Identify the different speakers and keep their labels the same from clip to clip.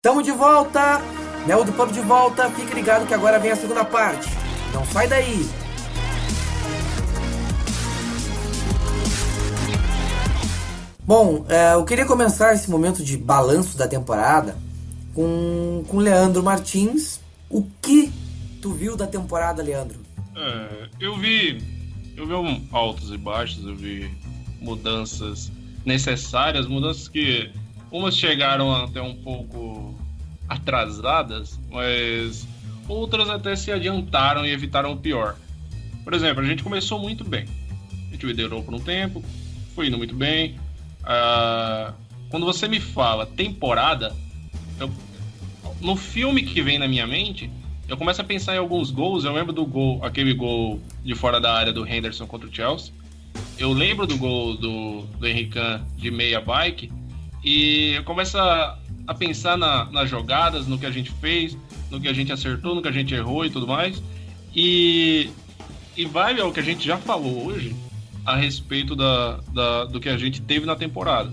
Speaker 1: Tamo de volta! Mel do Pub de volta, fique ligado que agora vem a segunda parte. Não sai daí! Bom, eu queria começar esse momento de balanço da temporada com Leandro Martins. O que tu viu da temporada, Leandro?
Speaker 2: Eu vi altos e baixos, eu vi mudanças necessárias, mudanças que umas chegaram até um pouco atrasadas, mas outras até se adiantaram e evitaram o pior. Por exemplo, a gente começou muito bem. A gente liderou por um tempo, foi indo muito bem. Quando você me fala temporada, no filme que vem na minha mente, eu começo a pensar em alguns gols. Eu lembro do gol, aquele gol de fora da área do Henderson contra o Chelsea. Eu lembro do gol do Henry Can de meia bike. E eu começo a pensar nas jogadas, no que a gente fez, no que a gente acertou, no que a gente errou e tudo mais. E vai ao que a gente já falou hoje a respeito do que a gente teve na temporada.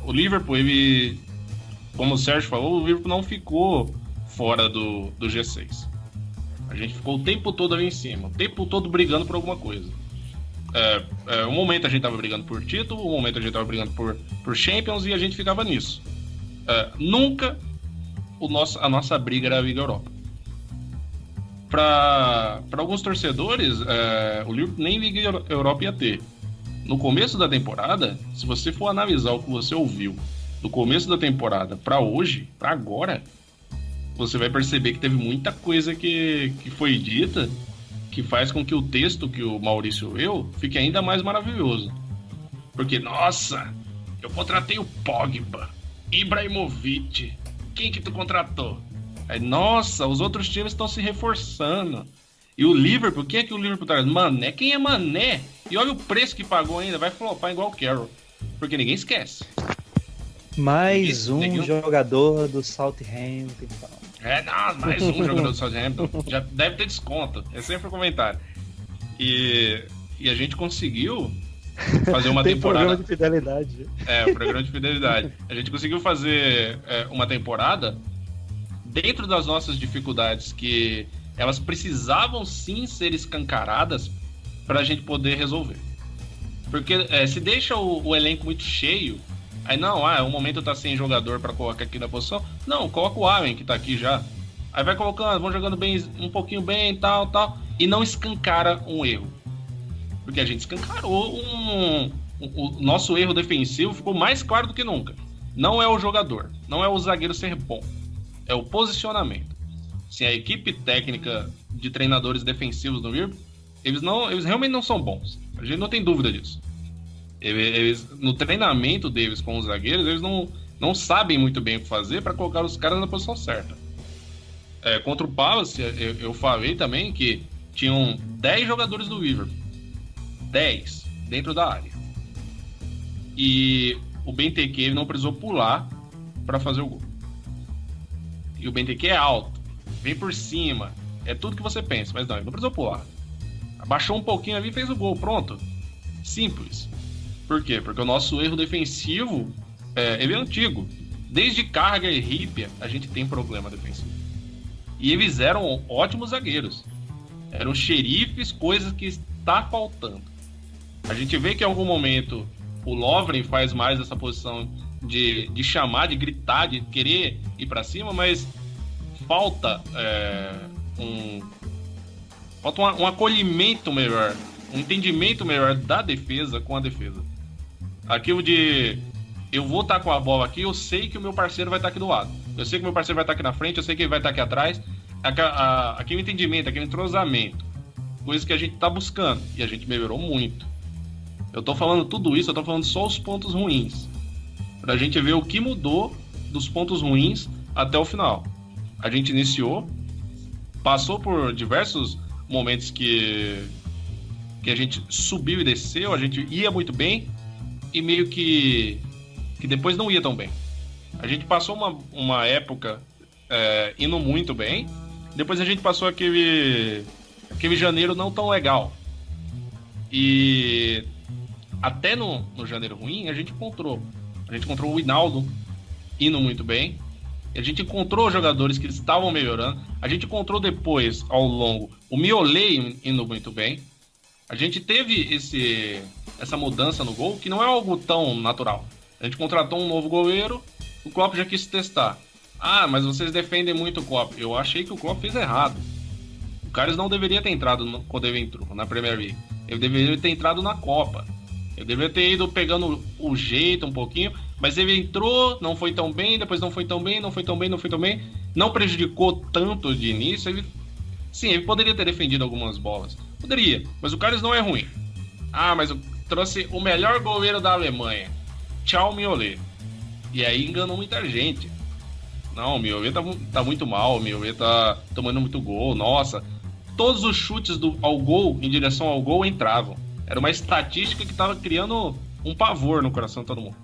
Speaker 2: O Liverpool, como o Sérgio falou, o Liverpool não ficou fora do G6. A gente ficou o tempo todo ali em cima, o tempo todo brigando por alguma coisa. Um momento a gente tava brigando por título, um momento a gente tava brigando por Champions, e a gente ficava nisso. Nunca a nossa briga era a Liga Europa. Para alguns torcedores, o Liverpool nem Liga Europa ia ter. No começo da temporada, se você for analisar o que você ouviu do começo da temporada para hoje, para agora, você vai perceber que teve muita coisa que foi dita que faz com que o texto que o Maurício leu fique ainda mais maravilhoso. Porque, nossa, eu contratei o Pogba, Ibrahimovic, quem que tu contratou? Aí, nossa, os outros times estão se reforçando. E o Liverpool, quem é que o Liverpool tá? Mané, quem é Mané? E olha o preço que pagou ainda, vai flopar igual o Carroll. Porque ninguém esquece.
Speaker 3: Mais um jogador do Southampton.
Speaker 2: Mais um jogador do Southampton. Já deve ter desconto. É sempre um comentário. E a gente conseguiu fazer uma temporada.
Speaker 3: Programa de fidelidade.
Speaker 2: Programa de fidelidade. A gente conseguiu fazer uma temporada dentro das nossas dificuldades, que elas precisavam sim ser escancaradas para a gente poder resolver. Porque se deixa o elenco muito cheio, aí não, um momento tá sem jogador para colocar aqui na posição, não, coloca o Allen que tá aqui já. Aí vai colocando, vão jogando bem, um pouquinho bem, tal, e não escancara um erro. Porque a gente escancarou o nosso erro defensivo, ficou mais claro do que nunca. Não é o jogador, não é o zagueiro ser bom, é o posicionamento. Se a equipe técnica de treinadores defensivos no Liverpool, eles realmente não são bons. A gente não tem dúvida disso. Eles, no treinamento deles com os zagueiros, eles não sabem muito bem o que fazer para colocar os caras na posição certa. Contra o Palace, eu falei também que tinham 10 jogadores do Liverpool. 10 dentro da área. E o Benteke, ele não precisou pular para fazer o gol. E o Benteke é alto, vem por cima, é tudo que você pensa, mas não, ele não precisou pular. Abaixou um pouquinho ali e fez o gol, pronto. Simples. Por quê? Porque o nosso erro defensivo ele é antigo. Desde Carragher e Hyypiä, a gente tem problema defensivo. E eles eram ótimos zagueiros. Eram xerifes, coisas que está faltando. A gente vê que em algum momento o Lovren faz mais essa posição de chamar, de gritar, de querer ir para cima, mas falta um acolhimento melhor, um entendimento melhor da defesa com a defesa. Aquilo de eu vou estar com a bola aqui, eu sei que o meu parceiro vai estar aqui do lado, eu sei que o meu parceiro vai estar aqui na frente, eu sei que ele vai estar aqui atrás. Aquele entendimento, aquele entrosamento, coisa que a gente está buscando, e a gente melhorou muito. Eu tô falando tudo isso, eu tô falando só os pontos ruins, pra gente ver o que mudou dos pontos ruins até o final. A gente iniciou, passou por diversos momentos que a gente subiu e desceu, a gente ia muito bem e meio que depois não ia tão bem. A gente passou uma época indo muito bem, depois a gente passou aquele janeiro não tão legal. E até no janeiro ruim a gente encontrou o Wijnaldum indo muito bem, E a gente encontrou jogadores que estavam melhorando. A gente encontrou depois, ao longo, o Mignolet indo muito bem. A gente teve essa mudança no gol, que não é algo tão natural. A gente contratou um novo goleiro, o Klopp já quis testar. Ah, mas vocês defendem muito o Klopp. Eu achei que o Klopp fez errado. O Karius não deveria ter entrado quando ele entrou na Premier League. Ele deveria ter entrado na Copa. Ele deveria ter ido pegando o jeito um pouquinho, mas ele entrou, não foi tão bem, depois não foi tão bem, não foi tão bem, não foi tão bem. Não prejudicou tanto de início. Sim, ele poderia ter defendido algumas bolas. Poderia, mas o Karius não é ruim. Ah, mas eu trouxe o melhor goleiro da Alemanha. Tchau, Mignolet. E aí enganou muita gente. Não, o Mignolet tá muito mal, o Mignolet tá tomando muito gol. Nossa, todos os chutes ao gol, em direção ao gol, entravam. Era uma estatística que tava criando um pavor no coração de todo mundo.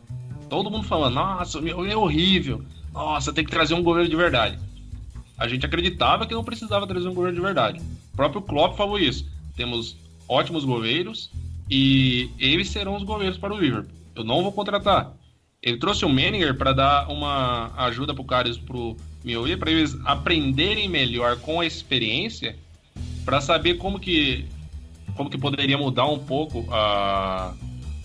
Speaker 2: Todo mundo falando, nossa, o Mignolet é horrível. Nossa, tem que trazer um goleiro de verdade. A gente acreditava que não precisava trazer um goleiro de verdade. O próprio Klopp falou isso. Temos ótimos goleiros e eles serão os goleiros para o Liverpool. Eu não vou contratar. Ele trouxe o Menninger para dar uma ajuda pro Karius, pro Mignolet, para eles aprenderem melhor com a experiência, para saber como que poderia mudar um pouco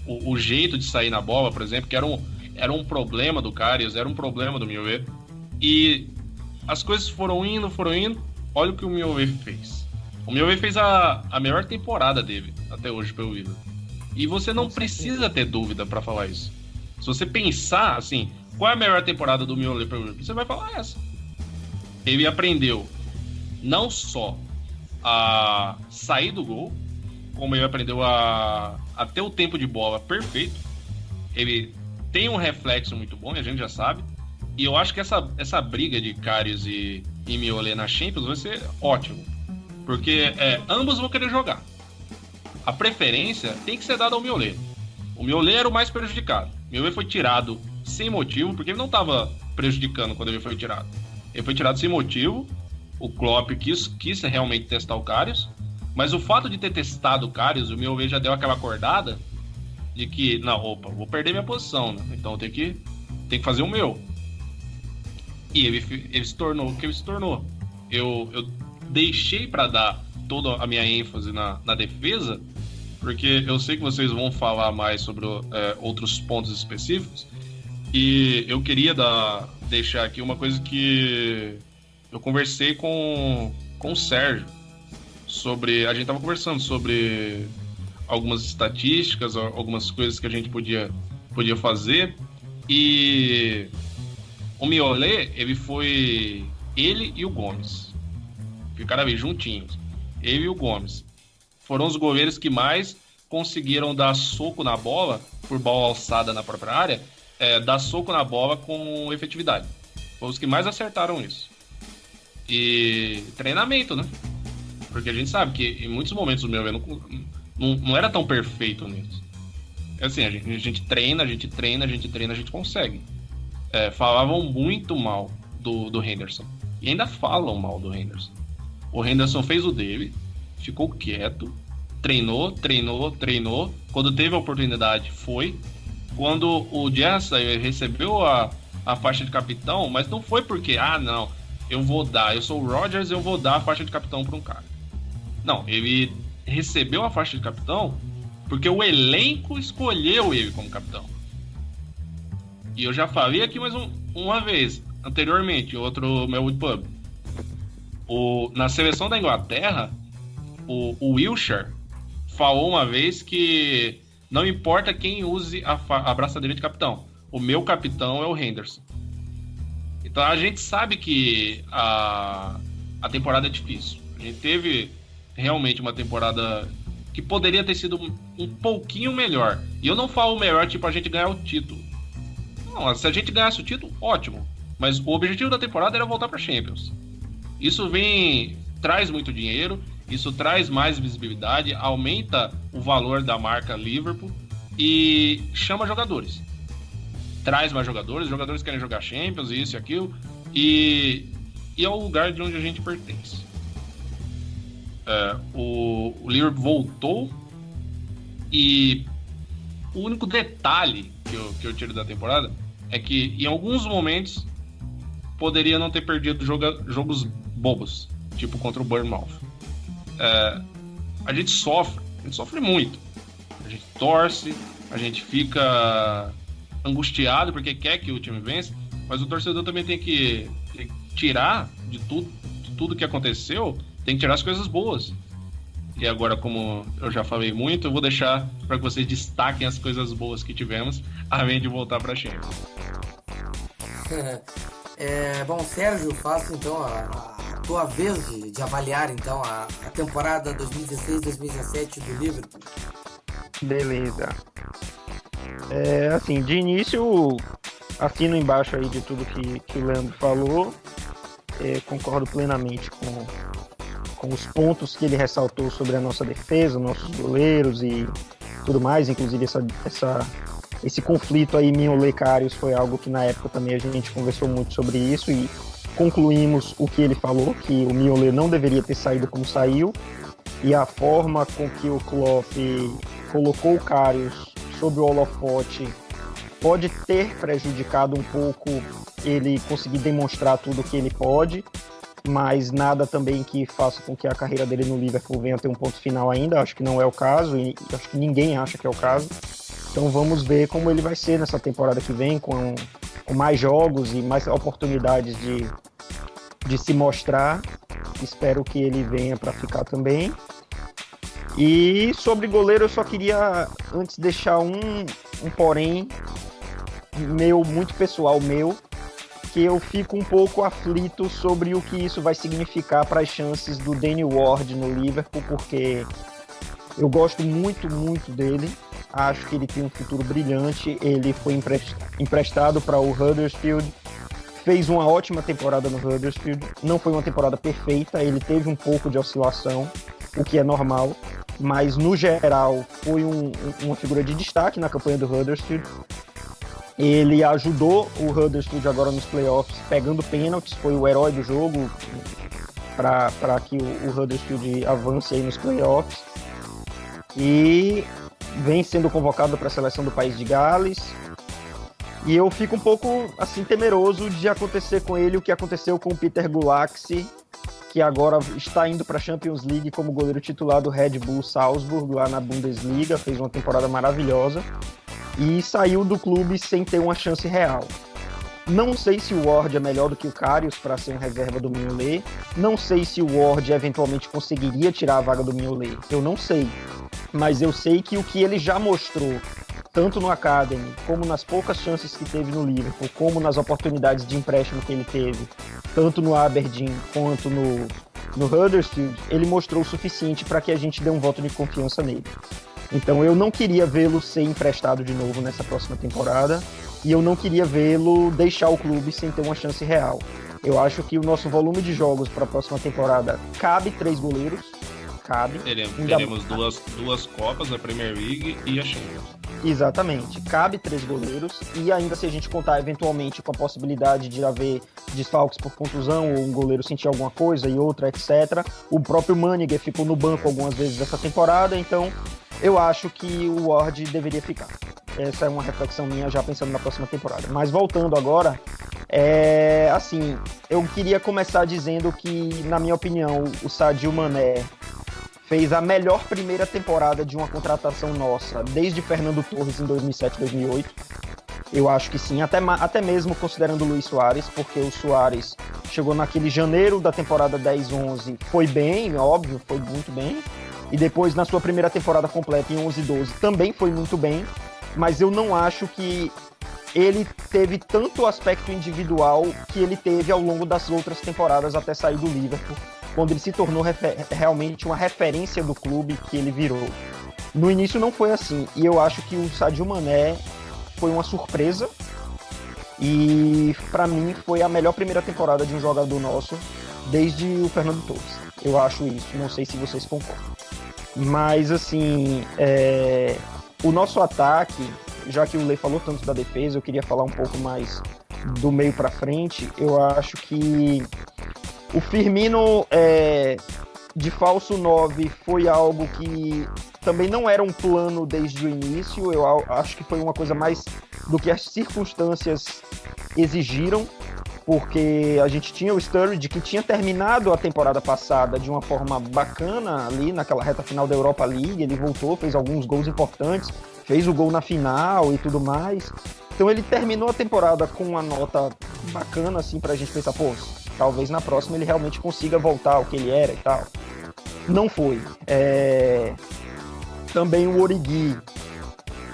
Speaker 2: o jeito de sair na bola, por exemplo, que era um problema do Karius, era um problema do Mignolet. E as coisas foram indo. Olha o que o Mignolet fez. O Mignolet fez a melhor temporada dele até hoje pelo Liverpool. E você não precisa ter dúvida para falar isso. Se você pensar assim, qual é a melhor temporada do Mignolet pelo Liverpool, você vai falar essa. Ele aprendeu não só a sair do gol, como ele aprendeu a ter o tempo de bola perfeito. Ele tem um reflexo muito bom, e a gente já sabe. E eu acho que essa briga de Karius e Mignolet na Champions vai ser ótimo. Porque ambos vão querer jogar. A preferência tem que ser dada ao Mignolet. O Mignolet era o mais prejudicado. O Mignolet foi tirado sem motivo, porque ele não estava prejudicando quando ele foi tirado. Ele foi tirado sem motivo. O Klopp quis realmente testar o Karius. Mas o fato de ter testado o Karius, o Mignolet já deu aquela acordada de que, não, opa, vou perder minha posição, né? Então eu tenho que fazer o meu. E ele se tornou o que ele se tornou. Eu deixei para dar toda a minha ênfase na defesa, porque eu sei que vocês vão falar mais sobre outros pontos específicos, e eu queria deixar aqui uma coisa que eu conversei com o Sérgio a gente estava conversando sobre algumas estatísticas, algumas coisas que a gente podia fazer, e o Mignolet, ele e o Gomes ficaram ali juntinhos. Ele e o Gomes foram os goleiros que mais conseguiram dar soco na bola, por bola alçada na própria área, dar soco na bola com efetividade. Foram os que mais acertaram isso. E treinamento, né? Porque a gente sabe que em muitos momentos o Mignolet não era tão perfeito nisso. Assim, a gente treina, a gente consegue. Falavam muito mal do Henderson. E ainda falam mal do Henderson. O Henderson fez o dele, ficou quieto, treinou. Quando teve a oportunidade, foi. Quando o Jessa recebeu a faixa de capitão, mas não foi porque, não, eu sou o Rodgers, eu vou dar a faixa de capitão para um cara. Não, ele recebeu a faixa de capitão porque o elenco escolheu ele como capitão. E eu já falei aqui mais uma vez, anteriormente, em outro Melwood Pub. Na seleção da Inglaterra, o Wilshere falou uma vez que não importa quem use a braçadeira de capitão, o meu capitão é o Henderson. Então a gente sabe que a temporada é difícil. A gente teve realmente uma temporada que poderia ter sido um pouquinho melhor. E eu não falo melhor, tipo, a gente ganhar o título. Não, se a gente ganhasse o título, ótimo. Mas o objetivo da temporada era voltar para Champions. Isso traz muito dinheiro, isso traz mais visibilidade, aumenta o valor da marca Liverpool e chama jogadores. Traz mais jogadores querem jogar Champions, isso e aquilo, e é o lugar de onde a gente pertence. O Liverpool voltou, e o único detalhe que eu tiro da temporada é que em alguns momentos poderia não ter perdido jogos bobos, tipo contra o Bournemouth. A gente sofre muito. A gente torce, a gente fica angustiado porque quer que o time vença, mas o torcedor também tem que tirar de tudo que aconteceu, tem que tirar as coisas boas. E agora, como eu já falei muito, eu vou deixar para que vocês destaquem as coisas boas que tivemos, além de voltar para a Champions.
Speaker 1: Bom, Sérgio, faço então a tua vez de avaliar então a temporada 2016-2017 do Liverpool.
Speaker 4: Beleza. Assim, de início, assino embaixo aí de tudo que o Leandro falou. Concordo plenamente com os pontos que ele ressaltou sobre a nossa defesa, nossos goleiros e tudo mais. Inclusive esse conflito aí Mignolet-Karius foi algo que na época também a gente conversou muito sobre isso e concluímos o que ele falou, que o Mignolet não deveria ter saído como saiu, e a forma com que o Klopp colocou o Karius sob o holofote pode ter prejudicado um pouco ele conseguir demonstrar tudo o que ele pode, mas nada também que faça com que a carreira dele no Liverpool venha a ter um ponto final ainda. Acho que não é o caso, e acho que ninguém acha que é o caso. Então vamos ver como ele vai ser nessa temporada que vem, com mais jogos e mais oportunidades de se mostrar. Espero que ele venha para ficar também. E sobre goleiro, eu só queria antes deixar um porém muito pessoal meu, que eu fico um pouco aflito sobre o que isso vai significar para as chances do Danny Ward no Liverpool, porque eu gosto muito, muito dele. Acho que ele tem um futuro brilhante. Ele foi emprestado para o Huddersfield, fez uma ótima temporada no Huddersfield. Não foi uma temporada perfeita, ele teve um pouco de oscilação, o que é normal, mas no geral foi uma figura de destaque na campanha do Huddersfield. Ele ajudou o Huddersfield agora nos playoffs, pegando pênaltis, foi o herói do jogo para que o Huddersfield avance aí nos playoffs. E vem sendo convocado para a seleção do país de Gales. E eu fico um pouco assim temeroso de acontecer com ele o que aconteceu com o Peter Gulaxi, que agora está indo para a Champions League como goleiro titular do Red Bull Salzburg, lá na Bundesliga, fez uma temporada maravilhosa e saiu do clube sem ter uma chance real. Não sei se o Ward é melhor do que o Karius para ser um reserva do Mignolet, não sei se o Ward eventualmente conseguiria tirar a vaga do Mignolet, eu não sei, mas eu sei que o que ele já mostrou, tanto no Academy, como nas poucas chances que teve no Liverpool, como nas oportunidades de empréstimo que ele teve, tanto no Aberdeen quanto no Huddersfield, ele mostrou o suficiente para que a gente dê um voto de confiança nele. Então eu não queria vê-lo ser emprestado de novo nessa próxima temporada e eu não queria vê-lo deixar o clube sem ter uma chance real. Eu acho que o nosso volume de jogos para a próxima temporada cabe 3 goleiros. Cabe.
Speaker 2: Teremos duas Copas, a Premier League e a Champions.
Speaker 4: Exatamente, cabe 3 goleiros e ainda se a gente contar eventualmente com a possibilidade de haver desfalques por contusão ou um goleiro sentir alguma coisa e outra, etc. O próprio Manninger ficou no banco algumas vezes essa temporada, então eu acho que o Ward deveria ficar. Essa é uma reflexão minha já pensando na próxima temporada. Mas voltando agora, assim, eu queria começar dizendo que, na minha opinião, o Sadio Mané fez a melhor primeira temporada de uma contratação nossa desde Fernando Torres em 2007, 2008. Eu acho que sim, até mesmo considerando o Luis Soares, porque o Soares chegou naquele janeiro da temporada 10-11, foi bem, óbvio, foi muito bem. E depois, na sua primeira temporada completa, em 11-12, também foi muito bem. Mas eu não acho que ele teve tanto aspecto individual que ele teve ao longo das outras temporadas até sair do Liverpool, quando ele se tornou realmente uma referência do clube que ele virou. No início não foi assim, e eu acho que o Sadio Mané foi uma surpresa, e para mim foi a melhor primeira temporada de um jogador nosso desde o Fernando Torres. Eu acho isso, não sei se vocês concordam. Mas assim, o nosso ataque, já que o Lei falou tanto da defesa, eu queria falar um pouco mais do meio para frente. Eu acho que o Firmino de falso 9 foi algo que também não era um plano desde o início. Eu acho que foi uma coisa mais do que as circunstâncias exigiram. porque a gente tinha o Sturridge que tinha terminado a temporada passada de uma forma bacana ali naquela reta final da Europa League, ele voltou, fez alguns gols importantes, fez o gol na final e tudo mais. Então ele terminou a temporada com uma nota bacana assim pra gente pensar, pô, talvez na próxima ele realmente consiga voltar ao que ele era e tal. Não foi. Também o Origi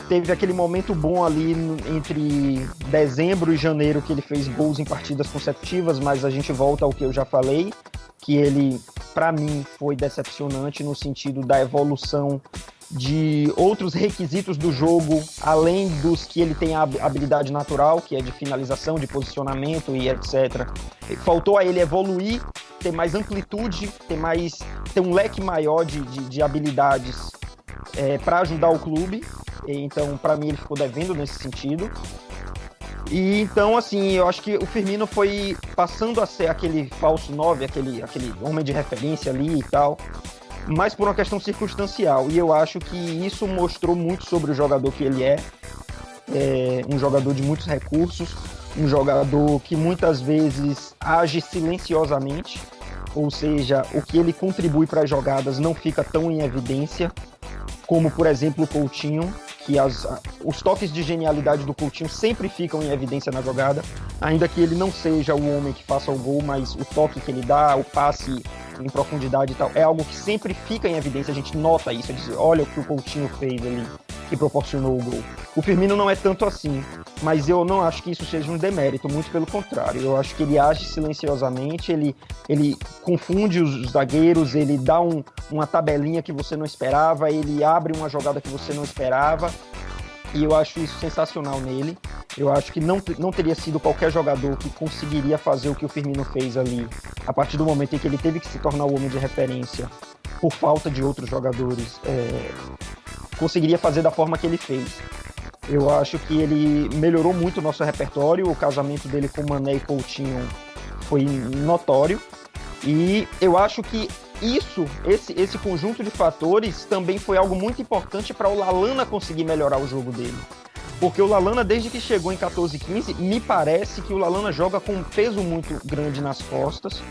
Speaker 4: teve aquele momento bom ali entre dezembro e janeiro que ele fez gols em partidas consecutivas, mas a gente volta ao que eu já falei, que ele, para mim, foi decepcionante no sentido da evolução de outros requisitos do jogo, além dos que ele tem a habilidade natural, que é de finalização, de posicionamento e etc. Faltou a ele evoluir, ter mais amplitude, ter um leque maior de habilidades para ajudar o clube. Então, para mim, ele ficou devendo nesse sentido. E então, assim, eu acho que o Firmino foi passando a ser aquele falso 9, aquele homem de referência ali e tal, mas por uma questão circunstancial. E eu acho que isso mostrou muito sobre o jogador que ele é. Um jogador de muitos recursos, um jogador que muitas vezes age silenciosamente, ou seja, o que ele contribui para as jogadas não fica tão em evidência, como, por exemplo, o Coutinho, que os toques de genialidade do Coutinho sempre ficam em evidência na jogada, ainda que ele não seja o homem que faça o gol, mas o toque que ele dá, o passe em profundidade e tal, é algo que sempre fica em evidência, a gente nota isso, a gente diz, olha o que o Coutinho fez ali, que proporcionou o gol. O Firmino não é tanto assim, mas eu não acho que isso seja um demérito, muito pelo contrário, eu acho que ele age silenciosamente, ele confunde os zagueiros, ele dá uma tabelinha que você não esperava, ele abre uma jogada que você não esperava, e eu acho isso sensacional nele. Eu acho que não teria sido qualquer jogador que conseguiria fazer o que o Firmino fez ali, a partir do momento em que ele teve que se tornar o homem de referência por falta de outros jogadores, conseguiria fazer da forma que ele fez. Eu acho que ele melhorou muito o nosso repertório, o casamento dele com Mané e Coutinho foi notório, e eu acho que esse conjunto de fatores também foi algo muito importante para o Lallana conseguir melhorar o jogo dele. Porque o Lallana, desde que chegou em 14-15, me parece que o Lallana joga com um peso muito grande nas costas.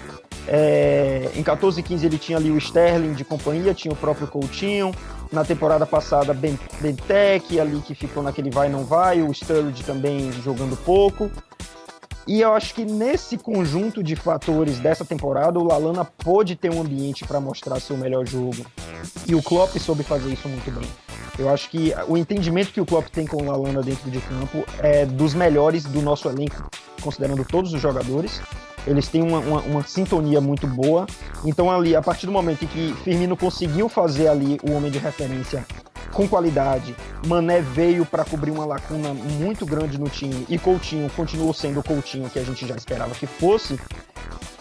Speaker 4: Em 14-15 ele tinha ali o Sterling de companhia, tinha o próprio Coutinho. Na temporada passada, Benteke ali que ficou naquele vai não vai, o Sturridge também jogando pouco. E eu acho que nesse conjunto de fatores dessa temporada, o Lallana pôde ter um ambiente para mostrar seu melhor jogo. E o Klopp soube fazer isso muito bem. Eu acho que o entendimento que o Klopp tem com o Lallana dentro de campo é dos melhores do nosso elenco, considerando todos os jogadores. Eles têm uma sintonia muito boa. Então ali, a partir do momento em que Firmino conseguiu fazer ali o homem de referência com qualidade, Mané veio para cobrir uma lacuna muito grande no time e Coutinho continuou sendo o Coutinho que a gente já esperava que fosse.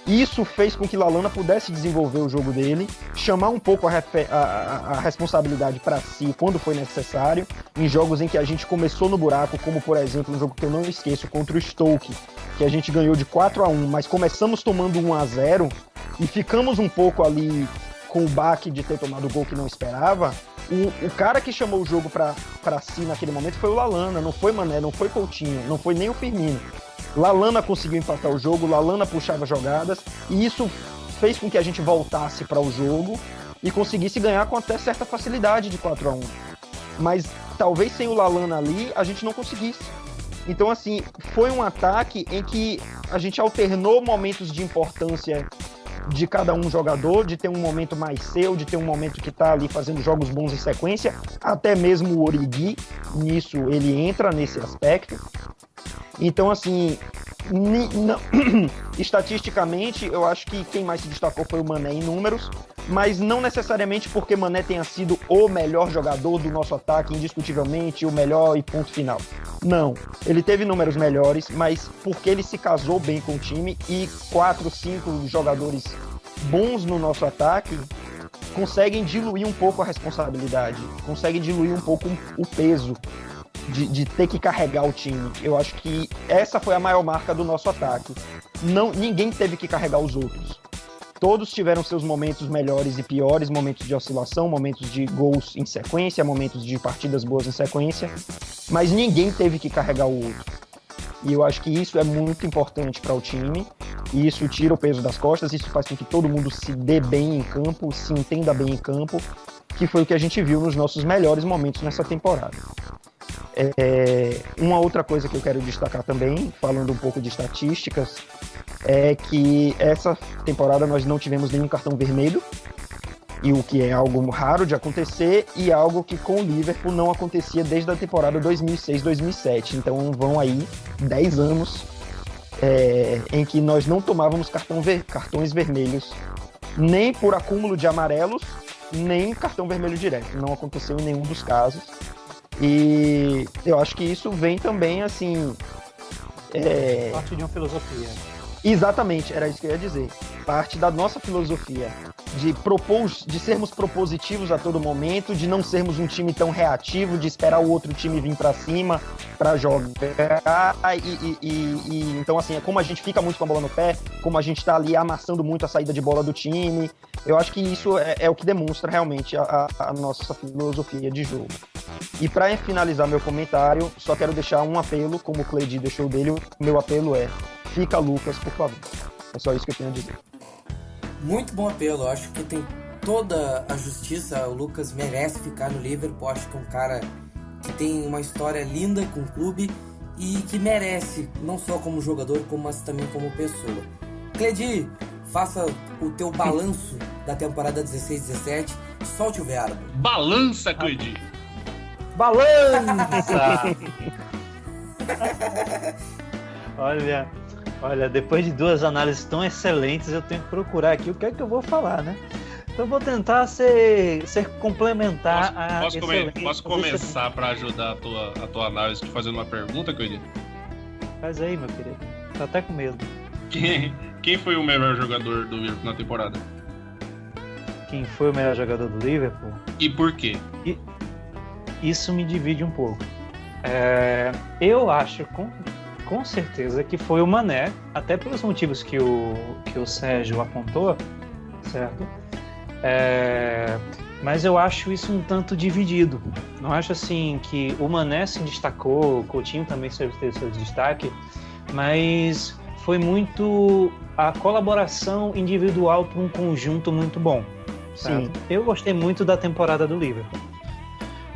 Speaker 4: Isso fez com que Lallana pudesse desenvolver o jogo dele, chamar um pouco a responsabilidade para si quando foi necessário, em jogos em que a gente começou no buraco, como por exemplo um jogo que eu não esqueço contra o Stoke, que a gente ganhou de 4-1, mas começamos tomando 1-0 e ficamos um pouco ali com o baque de ter tomado o gol que não esperava. O cara que chamou o jogo para si naquele momento foi o Lallana, não foi Mané, não foi Coutinho, não foi nem o Firmino. Lallana conseguiu empatar o jogo, Lallana puxava jogadas, e isso fez com que a gente voltasse para o jogo e conseguisse ganhar com até certa facilidade de 4-1. Mas talvez sem o Lallana ali, a gente não conseguisse. Então, assim, foi um ataque em que a gente alternou momentos de importância de cada um jogador, de ter um momento mais seu, de ter um momento que está ali fazendo jogos bons em sequência, até mesmo o Origi, nisso ele entra nesse aspecto. Então, assim, estatisticamente, eu acho que quem mais se destacou foi o Mané em números, mas não necessariamente porque Mané tenha sido o melhor jogador do nosso ataque, indiscutivelmente, o melhor e ponto final. Não, ele teve números melhores, mas porque ele se casou bem com o time e 4, 5 jogadores bons no nosso ataque conseguem diluir um pouco a responsabilidade, conseguem diluir um pouco o peso de ter que carregar o time. Eu acho que essa foi a maior marca do nosso ataque. Ninguém teve que carregar os outros. Todos tiveram seus momentos melhores e piores, momentos de oscilação, momentos de gols em sequência, momentos de partidas boas em sequência, mas ninguém teve que carregar o outro. E eu acho que isso é muito importante para o time, e isso tira o peso das costas, isso faz com que todo mundo se dê bem em campo, se entenda bem em campo, que foi o que a gente viu nos nossos melhores momentos nessa temporada. Uma outra coisa que eu quero destacar também, falando um pouco de estatísticas, é que essa temporada nós não tivemos nenhum cartão vermelho, e o que é algo raro de acontecer, e algo que com o Liverpool não acontecia desde a temporada 2006-2007. Então vão aí 10 anos em que nós não tomávamos cartões vermelhos, nem por acúmulo de amarelos, nem cartão vermelho direto. Não aconteceu em nenhum dos casos. E eu acho que isso vem também, assim...
Speaker 3: Parte de uma filosofia.
Speaker 4: Exatamente, era isso que eu ia dizer. Parte da nossa filosofia de sermos propositivos a todo momento, de não sermos um time tão reativo, de esperar o outro time vir pra cima pra jogar. Então, assim, é como a gente fica muito com a bola no pé, como a gente tá ali amassando muito a saída de bola do time. Eu acho que isso é o que demonstra realmente a nossa filosofia de jogo. E para finalizar meu comentário, só quero deixar um apelo, como o Cleidi deixou dele. O meu apelo é: fica Lucas, por favor. É só isso que eu tenho a dizer.
Speaker 1: Muito bom apelo, eu acho que tem toda a justiça. O Lucas merece ficar no Liverpool. Acho que é um cara que tem uma história linda com o clube e que merece, não só como jogador, mas também como pessoa. Cleidi, faça o teu balanço da temporada 16-17, solte o verbo.
Speaker 2: Balança, Cleidi!
Speaker 3: Balança! Olha, depois de duas análises tão excelentes, eu tenho que procurar aqui o que é que eu vou falar, né? Então eu vou tentar ser complementar a excelência.
Speaker 2: Posso começar para ajudar a tua análise te fazendo uma pergunta, Cleidi?
Speaker 3: Faz aí, meu querido. Tô até com medo.
Speaker 2: Quem foi o melhor jogador do Liverpool na temporada?
Speaker 3: Quem foi o melhor jogador do Liverpool?
Speaker 2: E por quê?
Speaker 3: Isso me divide um pouco. Eu acho com certeza que foi o Mané, até pelos motivos que o Sérgio apontou, certo? Mas eu acho isso um tanto dividido. Não acho assim que o Mané se destacou, o Coutinho também teve seu destaque, mas foi muito a colaboração individual para um conjunto muito bom. Certo? Sim. Eu gostei muito da temporada do Liverpool.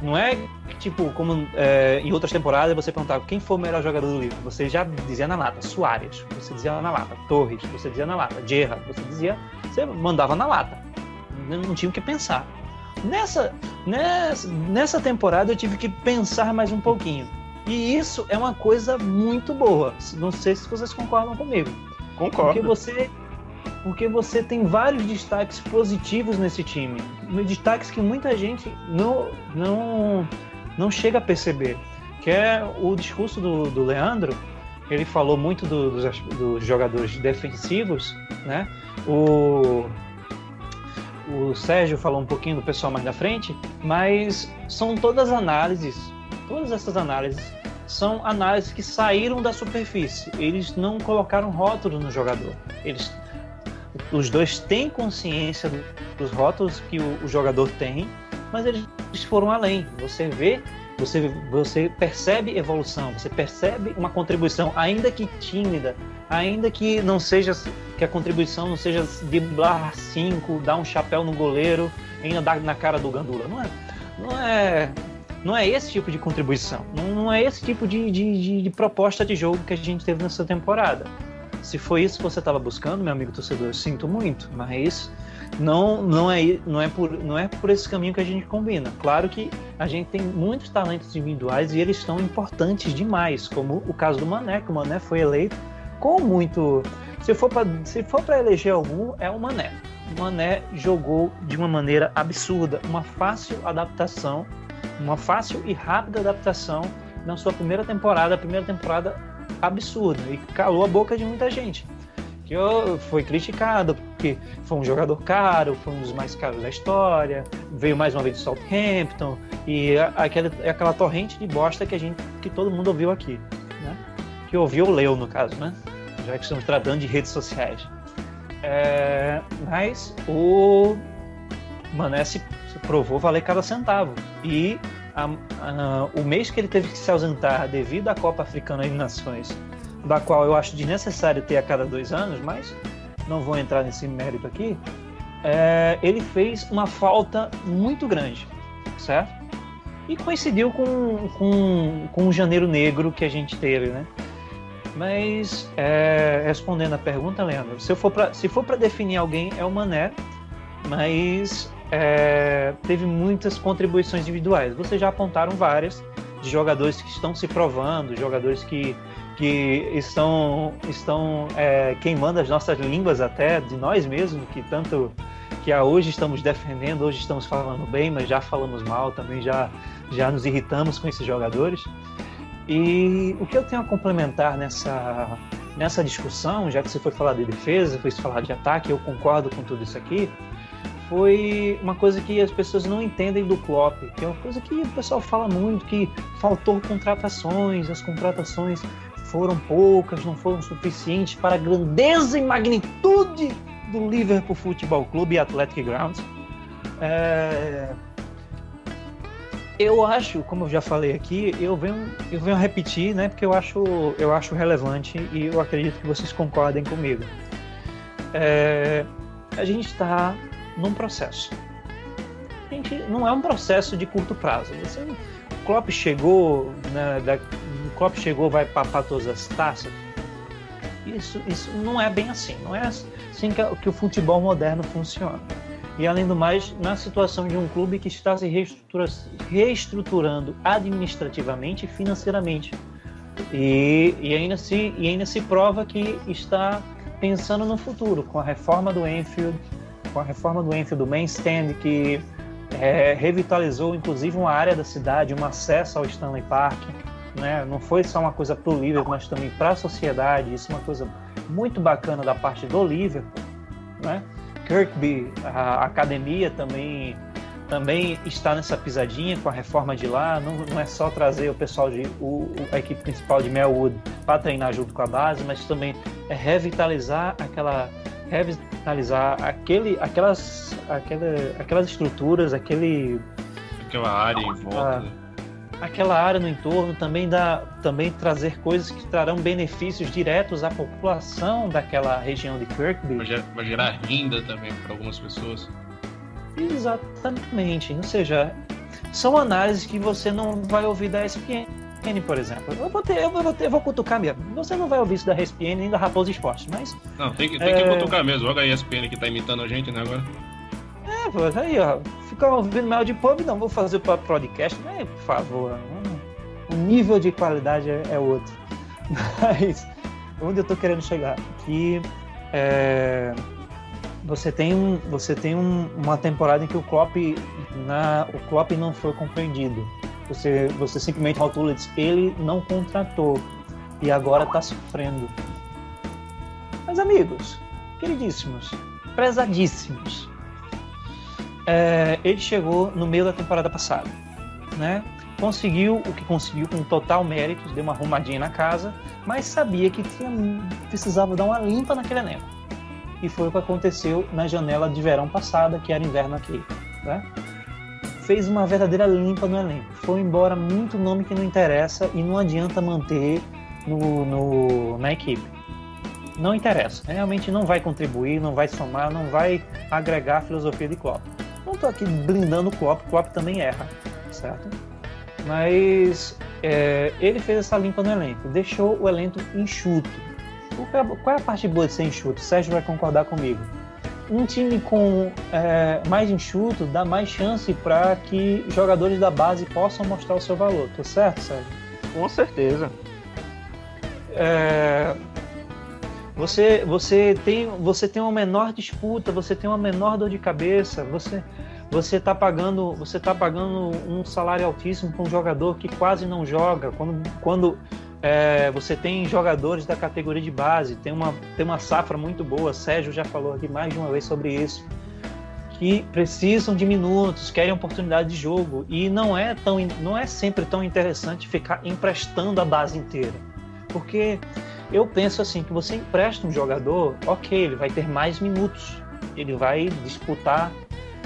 Speaker 3: Não é tipo como em outras temporadas você perguntava quem foi o melhor jogador do Liverpool. Você já dizia na lata, Suárez. Você dizia na lata, Torres. Você dizia na lata, Gerrard. Você mandava na lata. Não tinha o que pensar. Nessa temporada eu tive que pensar mais um pouquinho. E isso é uma coisa muito boa. Não sei se vocês concordam comigo.
Speaker 4: Concordo.
Speaker 3: Porque você tem vários destaques positivos nesse time. Destaques que muita gente não chega a perceber. Que é o discurso do Leandro. Ele falou muito dos jogadores defensivos, né? O Sérgio falou um pouquinho do pessoal mais da frente, mas são todas essas análises são análises que saíram da superfície. Eles não colocaram rótulos no jogador. Os dois têm consciência dos rótulos que o jogador tem, mas eles foram além. Você vê, você percebe evolução, você percebe uma contribuição, ainda que tímida, ainda que não seja, que a contribuição não seja driblar 5, dar um chapéu no goleiro, ainda dar na cara do Gandula. Não é esse tipo de contribuição, não é esse tipo de proposta de jogo que a gente teve nessa temporada. Se foi isso que você estava buscando, meu amigo torcedor, eu sinto muito, mas não é por esse caminho que a gente combina. Claro que a gente tem muitos talentos individuais e eles estão importantes demais, como o caso do Mané, que o Mané foi eleito com muito... Se for para eleger algum, é o Mané. O Mané jogou de uma maneira absurda, uma fácil e rápida adaptação na sua primeira temporada absurda, e calou a boca de muita gente, que foi criticado porque foi um jogador caro, foi um dos mais caros da história, veio mais uma vez do Southampton, e aquela torrente de bosta que todo mundo ouviu aqui, né? Que ouviu ou leu, no caso, né? Já que estamos tratando de redes sociais. Mas o Mané se provou valer cada centavo, e o mês que ele teve que se ausentar devido à Copa Africana de Nações da qual eu acho desnecessário ter a cada 2 anos, mas não vou entrar nesse mérito aqui, ele fez uma falta muito grande, certo? E coincidiu com o Janeiro Negro que a gente teve, né? Mas, respondendo a pergunta, Leandro, se for para definir alguém, é o Mané, mas teve muitas contribuições individuais. Vocês já apontaram várias, de jogadores que estão se provando, jogadores que estão queimando as nossas línguas até, de nós mesmos, que hoje estamos defendendo, hoje estamos falando bem, mas já falamos mal também, já nos irritamos com esses jogadores. E o que eu tenho a complementar nessa discussão, já que você foi falar de defesa, foi falar de ataque, eu concordo com tudo isso aqui, foi uma coisa que as pessoas não entendem do Klopp, que é uma coisa que o pessoal fala muito, que faltou contratações, as contratações foram poucas, não foram suficientes para a grandeza e magnitude do Liverpool Futebol Clube e Athletic Grounds. Eu acho, como eu já falei aqui, eu venho a repetir, né, porque eu acho relevante e eu acredito que vocês concordem comigo. A gente está num processo. Não é um processo de curto prazo. O Klopp chegou, vai papar todas as taças. Isso não é bem assim. Não é assim que o futebol moderno funciona. E além do mais, na situação de um clube que está se reestruturando administrativamente e financeiramente. E ainda se prova que está pensando no futuro, com a reforma do Anfield, do main stand, que revitalizou inclusive uma área da cidade, um acesso ao Stanley Park, né? Não foi só uma coisa para o Liverpool, mas também para a sociedade. Isso é uma coisa muito bacana da parte do Liverpool, né? Kirkby, a academia também está nessa pisadinha com a reforma de lá. Não é só trazer o pessoal a equipe principal de Melwood para treinar junto com a base, mas também revitalizar aquelas estruturas,
Speaker 2: aquela área em volta.
Speaker 3: Aquela área no entorno, também trazer coisas que trarão benefícios diretos à população daquela região de Kirkby.
Speaker 2: Vai gerar renda também para algumas pessoas.
Speaker 3: Exatamente. Ou seja, são análises que você não vai ouvir da ESPN, por exemplo. Eu vou cutucar mesmo. Você não vai ouvir isso da ESPN nem da Raposa Esporte, mas...
Speaker 2: Não, tem que cutucar mesmo. Olha a ESPN que tá imitando a gente, né, agora?
Speaker 3: Pô, aí, ó. Ficar ouvindo mal de pub, não. Vou fazer o podcast, né? Por favor. O nível de qualidade é outro. Mas, onde eu tô querendo chegar? Que você tem uma temporada em que o Klopp não foi compreendido. Você simplesmente rotula e diz, ele não contratou e agora está sofrendo. Mas amigos, queridíssimos, prezadíssimos, ele chegou no meio da temporada passada, né? Conseguiu o que conseguiu com total mérito, deu uma arrumadinha na casa, mas sabia que precisava dar uma limpa naquele elenco. E foi o que aconteceu na janela de verão passada, que era inverno aqui, né? Fez uma verdadeira limpa no elenco. Foi embora muito nome que não interessa e não adianta manter na equipe. Não interessa. Realmente não vai contribuir, não vai somar, não vai agregar a filosofia de Klopp. Não estou aqui blindando o Klopp também erra, certo? Mas ele fez essa limpa no elenco, deixou o elenco enxuto. Qual é a parte boa de ser enxuto? O Sérgio vai concordar comigo. Um time com mais enxuto dá mais chance para que jogadores da base possam mostrar o seu valor. Tá certo, Sérgio?
Speaker 4: Com certeza.
Speaker 3: Você tem uma menor disputa, você tem uma menor dor de cabeça, você tá pagando um salário altíssimo para um jogador que quase não joga. Quando você tem jogadores da categoria de base, tem uma safra muito boa, Sérgio já falou aqui mais de uma vez sobre isso, que precisam de minutos, querem oportunidade de jogo, e não é sempre tão interessante ficar emprestando a base inteira, porque eu penso assim, que você empresta um jogador, ok, ele vai ter mais minutos, ele vai disputar,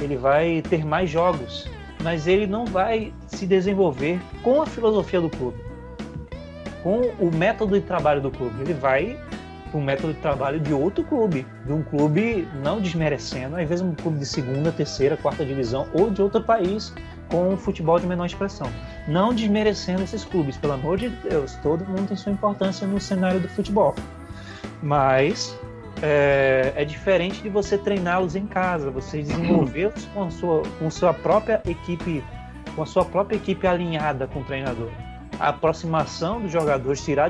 Speaker 3: ele vai ter mais jogos, mas ele não vai se desenvolver com a filosofia do clube. com o método de trabalho do clube. Ele vai com o método de trabalho de outro clube, de um clube não desmerecendo, às vezes um clube de segunda, terceira, quarta divisão ou de outro país com futebol de menor expressão. Não desmerecendo esses clubes, pelo amor de Deus, todo mundo tem sua importância no cenário do futebol. Mas é diferente de você treiná-los em casa, você desenvolvê-los com sua própria equipe, com a sua própria equipe alinhada com o treinador. A aproximação dos jogadores, tirar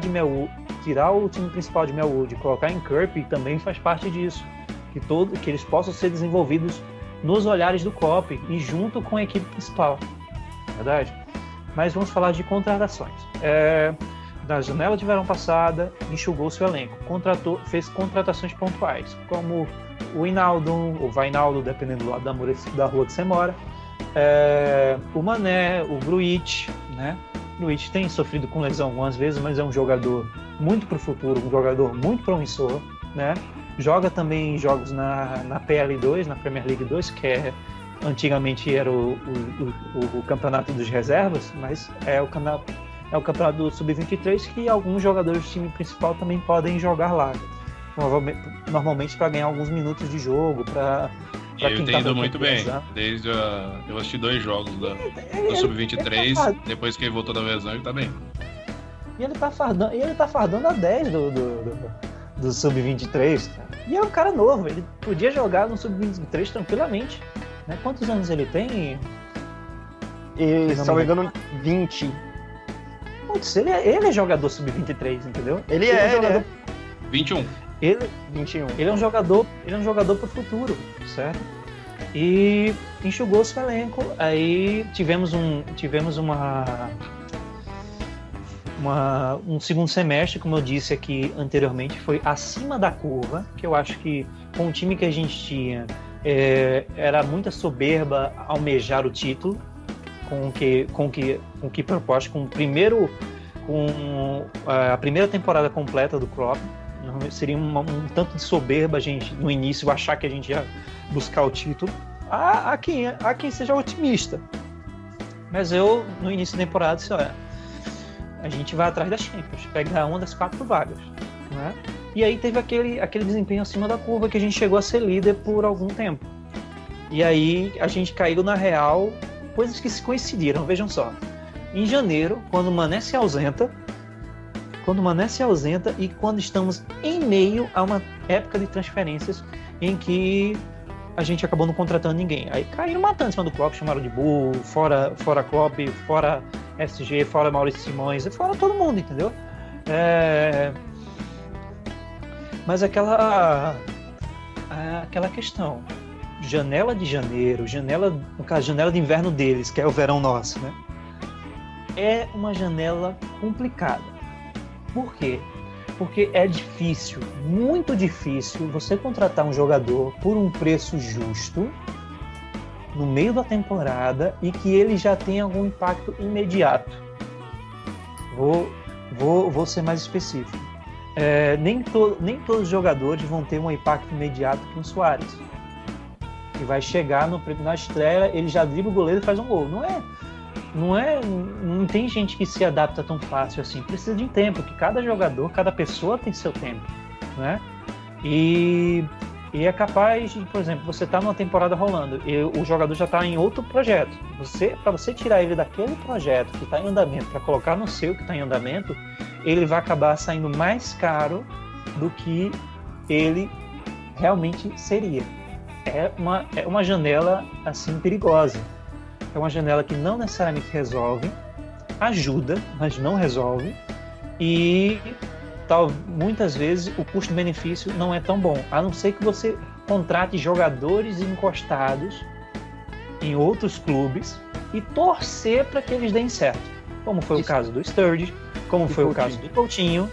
Speaker 3: o time principal de Melwood e colocar em Kirby também faz parte disso. Que eles possam ser desenvolvidos nos olhares do Klopp e junto com a equipe principal. Verdade? Mas vamos falar de contratações. Na janela de verão passada, enxugou seu elenco. Fez contratações pontuais, como o Wijnaldum, dependendo do lado da rua que você mora. O Mané, o Gruitch, né? O Gruitch tem sofrido com lesão algumas vezes, mas é um jogador muito para o futuro, um jogador muito promissor, né? Joga também jogos na PL2, na Premier League 2, que antigamente era o campeonato dos reservas, mas é o campeonato do Sub-23 que alguns jogadores do time principal também podem jogar lá. Normalmente para ganhar alguns minutos de jogo,
Speaker 2: eu tenho ido muito bem. Eu assisti 2 jogos do Sub-23, depois que ele voltou da lesão, ele tá bem.
Speaker 3: E ele tá fardando a 10 do Sub-23, cara. E é um cara novo, ele podia jogar no Sub-23 tranquilamente. Né? Quantos anos ele tem?
Speaker 4: Se não me engano, 20.
Speaker 3: Putz, ele é jogador Sub-23, entendeu?
Speaker 4: Ele é jogador...
Speaker 2: 21.
Speaker 3: 21. Ele é um jogador pro futuro, certo? E enxugou seu elenco. Aí tivemos um segundo semestre, como eu disse aqui anteriormente, foi acima da curva, que eu acho que com o time que a gente tinha era muita soberba almejar o título, com que proposta, com a primeira temporada completa do Klopp. Seria um tanto de soberba a gente, no início, achar que a gente ia buscar o título. Há quem seja otimista. Mas eu, no início da temporada, disse, olha, a gente vai atrás das Champions, pegar uma das 4 vagas. Né? E aí teve aquele desempenho acima da curva que a gente chegou a ser líder por algum tempo. E aí a gente caiu na real, coisas que se coincidiram, vejam só. Em janeiro, quando o Mané se ausenta e quando estamos em meio a uma época de transferências em que a gente acabou não contratando ninguém. Aí caíram matando em cima do Klopp, chamaram de burro, fora Klopp, fora SG, fora Maurício Simões, fora todo mundo, entendeu? Mas aquela questão, janela de janeiro, no caso, janela de inverno deles, que é o verão nosso, né? É uma janela complicada. Por quê? Porque é difícil, muito difícil, você contratar um jogador por um preço justo no meio da temporada e que ele já tenha algum impacto imediato. Vou ser mais específico. Nem todos os jogadores vão ter um impacto imediato que o Suárez, que vai chegar na estreia, ele já dribla o goleiro e faz um gol. Não tem gente que se adapta tão fácil assim. Precisa de tempo, que cada jogador, cada pessoa tem seu tempo, né? E é capaz de, por exemplo, você está numa temporada rolando e o jogador já está em outro projeto. Para você tirar ele daquele projeto que está em andamento para colocar no seu que está em andamento, ele vai acabar saindo mais caro do que ele realmente seria. É uma janela assim perigosa. É uma janela que não necessariamente resolve, ajuda, mas não resolve, e muitas vezes o custo-benefício não é tão bom, a não ser que você contrate jogadores encostados em outros clubes e torcer para que eles deem certo, como foi o caso do Sturridge, como foi o caso do Coutinho,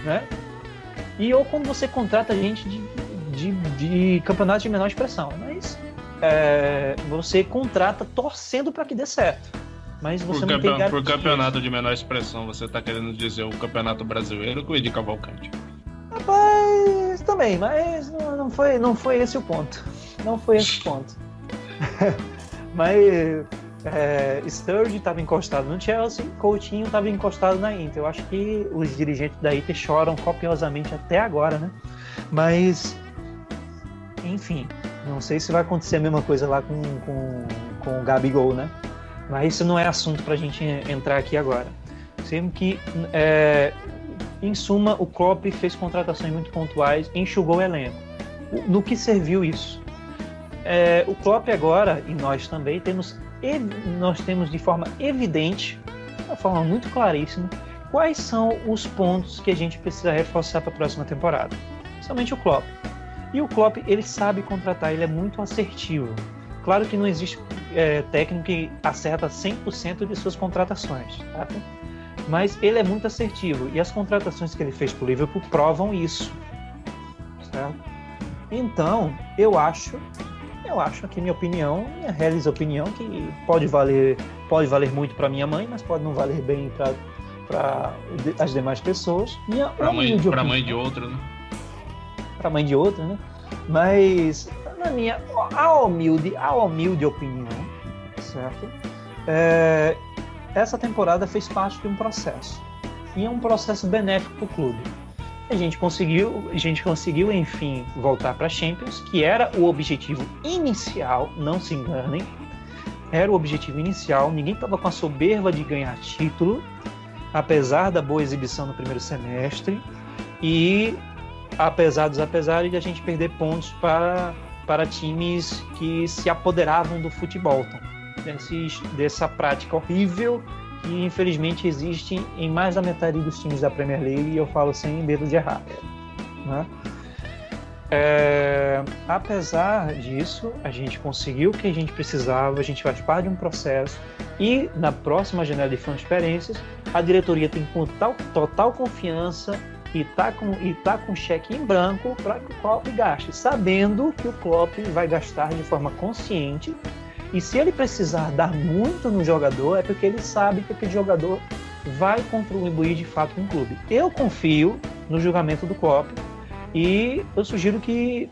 Speaker 3: né? Ou quando você contrata gente de campeonatos de menor expressão, mas você contrata torcendo para que dê certo. Mas você não tem garantia.
Speaker 2: Por campeonato de menor expressão, você está querendo dizer o campeonato brasileiro ou o de Cavalcante?
Speaker 3: Rapaz, também, mas não foi esse o ponto. Não foi esse o ponto. Mas Sturridge estava encostado no Chelsea, Coutinho estava encostado na Inter. Eu acho que os dirigentes da Inter choram copiosamente até agora, né? Mas, enfim, não sei se vai acontecer a mesma coisa lá com o Gabigol, né? Mas isso não é assunto para a gente entrar aqui agora. Sendo que, em suma, o Klopp fez contratações muito pontuais, enxugou o elenco. No que serviu isso? O Klopp agora, e nós também, nós temos de forma evidente, de uma forma muito claríssima, quais são os pontos que a gente precisa reforçar para a próxima temporada. Somente o Klopp. E o Klopp, ele sabe contratar, ele é muito assertivo. Claro que não existe técnico que acerta 100% de suas contratações, tá? Mas ele é muito assertivo, e as contratações que ele fez para o Liverpool provam isso, certo? Então, eu acho aqui minha opinião, minha realiza opinião, que pode valer muito para minha mãe, mas pode não valer bem para as demais pessoas.
Speaker 2: Para mãe de outra, né?
Speaker 3: Para mãe de outra, né? Mas na minha humilde opinião, certo? Essa temporada fez parte de um processo, e é um processo benéfico para o clube. A gente conseguiu, enfim, voltar para a Champions, que era o objetivo inicial, não se enganem. Era o objetivo inicial, ninguém estava com a soberba de ganhar título, apesar da boa exibição no primeiro semestre, e apesar dos apesares de a gente perder pontos para times que se apoderavam do futebol, dessa prática horrível que infelizmente existe em mais da metade dos times da Premier League, e eu falo sem medo de errar, né? Apesar disso, a gente conseguiu o que a gente precisava, a gente faz parte de um processo, e na próxima janela de transferências a diretoria tem total confiança e tá com cheque em branco para que o Klopp gaste, sabendo que o Klopp vai gastar de forma consciente. E se ele precisar dar muito no jogador, é porque ele sabe que aquele jogador vai contribuir de fato com o clube. Eu confio no julgamento do Klopp, e eu sugiro que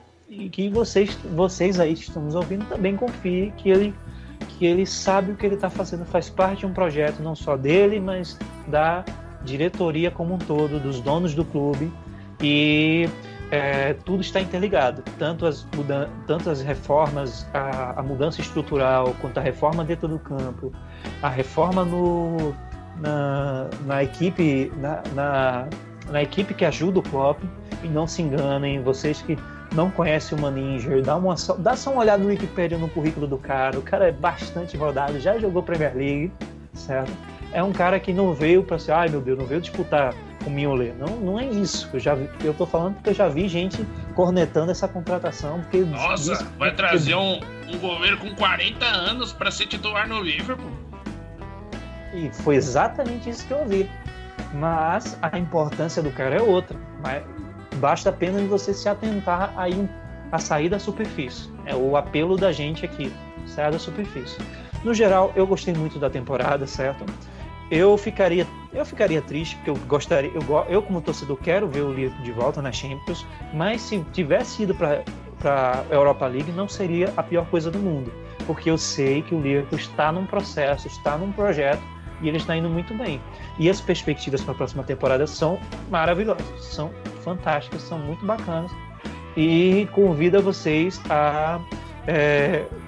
Speaker 3: vocês aí que estão nos ouvindo também confiem que ele sabe o que ele está fazendo, faz parte de um projeto não só dele, mas da diretoria como um todo, dos donos do clube, e tudo está interligado, tanto as reformas, a mudança estrutural, quanto a reforma dentro do campo, a reforma na equipe que ajuda o Klopp. E não se enganem, vocês que não conhecem o Maninger, dá só uma olhada no Wikipedia, no currículo do cara. O cara é bastante rodado, já jogou Premier League, certo? É um cara que não veio para ser, ai meu Deus, não veio disputar com o Mignolet. Não é isso. Eu tô falando porque eu já vi gente cornetando essa contratação. Porque
Speaker 2: nossa, vai trazer um goleiro com 40 anos para ser titular no Liverpool?
Speaker 3: E foi exatamente isso que eu vi. Mas a importância do cara é outra. Mas basta apenas você se atentar a sair da superfície. É o apelo da gente aqui, sair da superfície. No geral, eu gostei muito da temporada, certo? Eu ficaria triste, porque eu como torcedor quero ver o Liverpool de volta na Champions, mas se tivesse ido para a Europa League não seria a pior coisa do mundo, porque eu sei que o Liverpool está num processo, está num projeto, e ele está indo muito bem. E as perspectivas para a próxima temporada são maravilhosas, são fantásticas, são muito bacanas, e convido vocês a